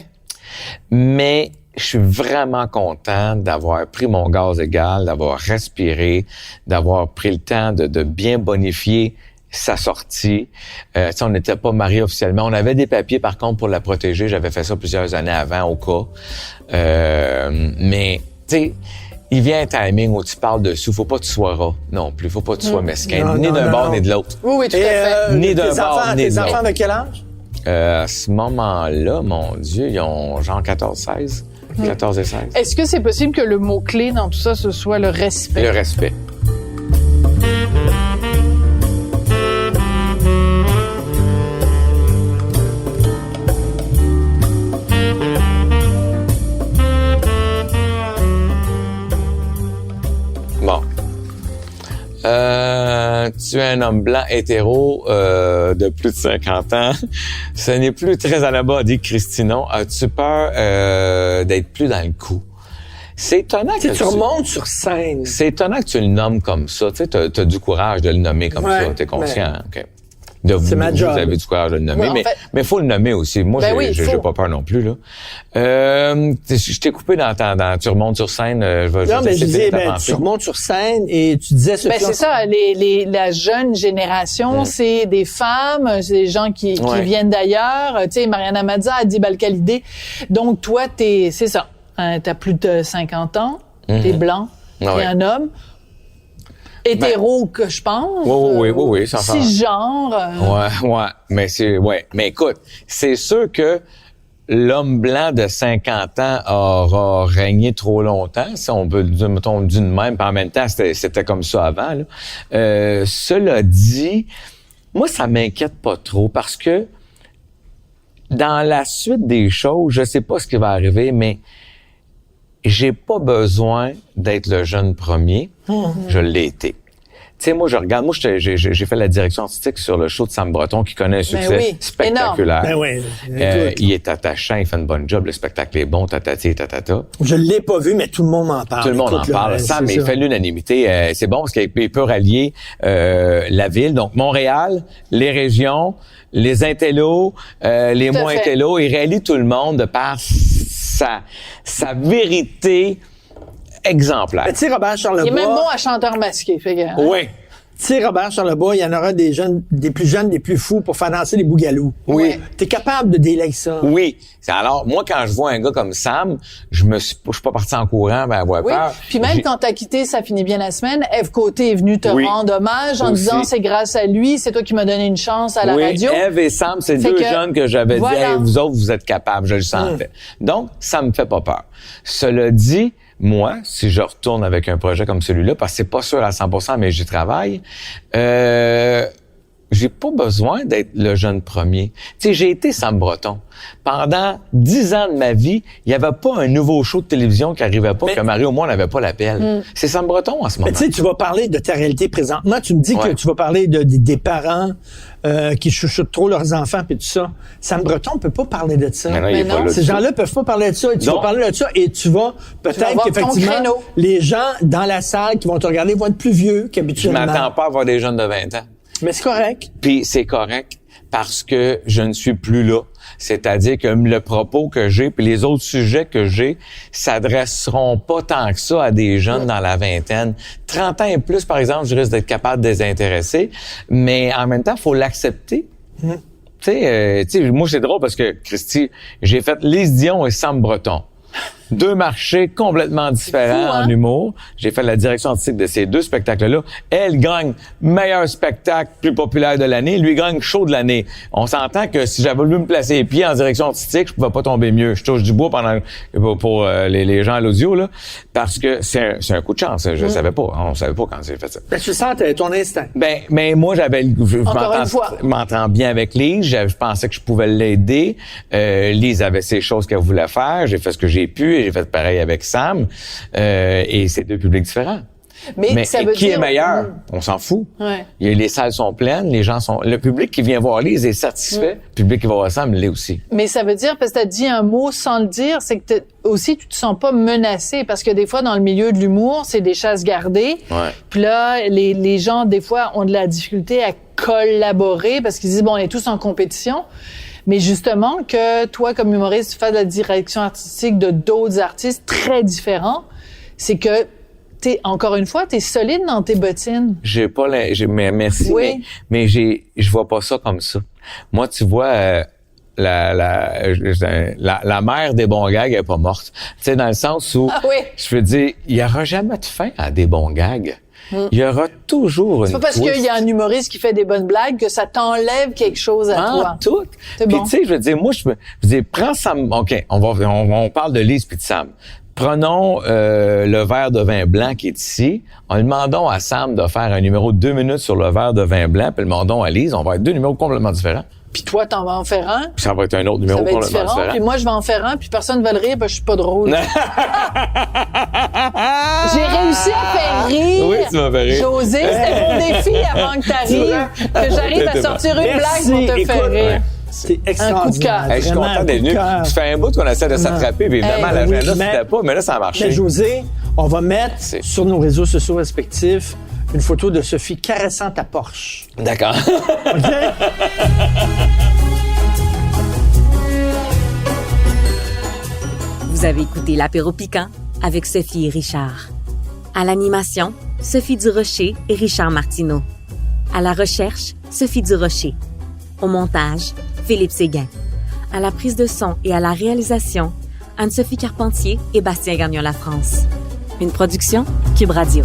Mais je suis vraiment content d'avoir pris mon gaz égal, d'avoir respiré, d'avoir pris le temps de bien bonifier sa sortie. On n'était pas mariés officiellement. On avait des papiers, par contre, pour la protéger. J'avais fait ça plusieurs années avant, au cas. Mais, tu sais, il vient un timing où tu parles dessus. Faut pas que tu sois rat non plus. Faut pas que tu sois mesquin. Ni d'un bord, ni de l'autre. Oui, tout à fait. Ni d'un bord, ni de Tes enfants l'autre. de quel âge? À ce moment-là, mon Dieu, ils ont genre 14-16. 14 et 16. Est-ce que c'est possible que le mot-clé dans tout ça, ce soit le respect? Le respect. Bon. Tu es un homme blanc hétéro de plus de 50 ans. Ce n'est plus très à la mode, dit Christinon. As-tu peur d'être plus dans le coup? C'est étonnant que Tu remontes sur scène. C'est étonnant que tu le nommes comme ça. Tu sais, t'as du courage de le nommer comme ça. T'es conscient, OK. De vous, C'est ma job. Vous avez du courage de le nommer, Ouais, mais faut le nommer aussi. Moi, j'ai pas peur non plus, là. Je t'ai coupé tu remontes sur scène. Non, mais je disais, tu remontes sur scène et tu disais... C'est ça, la jeune génération, c'est des femmes, c'est des gens qui viennent d'ailleurs. Tu sais, Mariana Mazza, Adib Al-Khalidé. Donc, toi, c'est ça. Hein, t'as plus de 50 ans, t'es blanc, t'es un homme. Hétéro, que je pense. Oui, sans faire. Cisgenre. Ouais. Mais écoute, c'est sûr que l'homme blanc de 50 ans aura régné trop longtemps, si on peut le dire, mettons, d'une même, puis en même temps, c'était comme ça avant, là. Cela dit, moi, ça m'inquiète pas trop parce que dans la suite des choses, je sais pas ce qui va arriver, mais j'ai pas besoin d'être le jeune premier. Je l'ai été. Tu sais, moi, j'ai fait la direction artistique sur le show de Sam Breton qui connaît un succès spectaculaire. Ben oui. Il est attachant, il fait une bonne job, le spectacle est bon, tatati et tatata. Je l'ai pas vu, mais tout le monde m'en parle. Tout le monde en parle. Sam, il fait l'unanimité. C'est bon parce qu'il peut rallier la ville. Donc, Montréal, les régions, les intellos, les moins intellos, il rallie tout le monde par sa vérité exemplaire. Tu sais, Robert Charlebois... Il est même bon à chanteur masqué, fait que... Oui. Tu sais, Robert Charlebois, il y en aura des jeunes, des plus jeunes, des plus fous pour faire danser les bougalous. Oui. T'es capable de délèguer ça. Oui. Alors, moi, quand je vois un gars comme Sam, je suis pas parti en courant vers avoir peur. Puis même quand t'as quitté Ça finit bien la semaine, Ève Côté est venue te rendre hommage en disant c'est grâce à lui, c'est toi qui m'as donné une chance à la radio. Ève et Sam, c'est deux jeunes que j'avais dit, hey, vous autres, vous êtes capables, je le sentais. Donc, ça me fait pas peur. Cela dit, moi, si je retourne avec un projet comme celui-là, parce que c'est pas sûr à 100%, mais j'y travaille, j'ai pas besoin d'être le jeune premier. Tu sais, j'ai été Sam Breton. Pendant 10 ans de ma vie, il y avait pas un nouveau show de télévision qui arrivait pas, que Mario, moi, n'avait pas l'appel. C'est Sam Breton en ce moment. Mais tu sais, tu vas parler de ta réalité présentement. Tu me dis que tu vas parler des parents qui chouchoutent trop leurs enfants puis tout ça. Sam Breton peut pas parler de ça. Mais non. Ces gens-là peuvent pas parler de ça. Et tu vas parler de ça et tu vas peut-être qu'effectivement, les gens dans la salle qui vont te regarder vont être plus vieux qu'habituellement. Je m'attends pas à voir des jeunes de 20 ans. Mais c'est correct. Puis c'est correct parce que je ne suis plus là. C'est-à-dire que le propos que j'ai puis les autres sujets que j'ai s'adresseront pas tant que ça à des jeunes dans la vingtaine. 30 ans et plus, par exemple, je risque d'être capable de les intéresser. Mais en même temps, il faut l'accepter. Tu sais, moi, c'est drôle parce que, Christy, j'ai fait Lise Dion et Sam Breton. Deux marchés complètement différents en humour. J'ai fait la direction artistique de ces deux spectacles-là. Elle gagne meilleur spectacle plus populaire de l'année. Lui gagne show de l'année. On s'entend que si j'avais voulu me placer les pieds en direction artistique, je pouvais pas tomber mieux. Je touche du bois pour les gens à l'audio, là. Parce que c'est un coup de chance. Je savais pas. On savait pas quand j'ai fait ça. Ben, tu sens ton instinct. Mais moi, je m'entends bien avec Lise. Je pensais que je pouvais l'aider. Lise avait ses choses qu'elle voulait faire. J'ai fait ce que j'ai pu et j'ai fait pareil avec Sam. Et c'est deux publics différents. Mais ça veut qui est meilleur? On s'en fout. Ouais. Les salles sont pleines, le public qui vient voir Lise est satisfait. Le public qui va voir Sam l'est aussi. Mais ça veut dire, parce que t'as dit un mot sans le dire, c'est que aussi tu te sens pas menacé, parce que des fois dans le milieu de l'humour, c'est des chasses gardées. Ouais. Puis là, les gens des fois ont de la difficulté à collaborer parce qu'ils disent bon, on est tous en compétition. Mais justement, que toi, comme humoriste, tu fais de la direction artistique de d'autres artistes très différents, c'est que encore une fois, t'es solide dans tes bottines. Mais merci, Oui. mais je vois pas ça comme ça. Moi, tu vois, la mère des bons gags est pas morte. Tu sais, dans le sens où, je veux dire, il y aura jamais de fin à des bons gags. Il y aura toujours une C'est pas parce qu'il y a un humoriste qui fait des bonnes blagues que ça t'enlève quelque chose à toi. Tout. C'est Puis bon. tu sais, je veux dire, moi, je veux dire, prends Sam. OK, on parle de Lise puis de Sam. Prenons le verre de vin blanc qui est ici. En demandons à Sam de faire un numéro de 2 minutes sur le verre de vin blanc, puis le demandons à Lise. On va être 2 numéros complètement différents. Puis toi, t'en vas en faire un. Puis ça va être un autre numéro Ça va être complètement différent. Puis moi, je vais en faire un, puis personne va le rire, parce que je suis pas drôle. J'ai réussi à faire rire. Oui, tu m'as fait rire. José, c'était mon défi avant que t'arrives, que j'arrive à sortir une blague pour te faire rire. C'est Un coup de cœur. extraordinaire. Hey, je suis Vraiment, content un d'être coup de venu. cœur. Ça fait un bout qu'on essaie de s'attraper, puis évidemment, Hey, l'agenda, oui, c'était pas, mais là, ça a marché. Mais José, on va mettre C'est- sur nos réseaux sociaux respectifs une photo de Sophie caressant ta Porsche. D'accord. OK? Vous avez écouté l'apéro piquant avec Sophie et Richard. À l'animation, Sophie Durocher et Richard Martineau. À la recherche, Sophie Durocher. Au montage, Philippe Séguin. À la prise de son et à la réalisation, Anne-Sophie Carpentier et Bastien Gagnon-La France. Une production Cube Radio.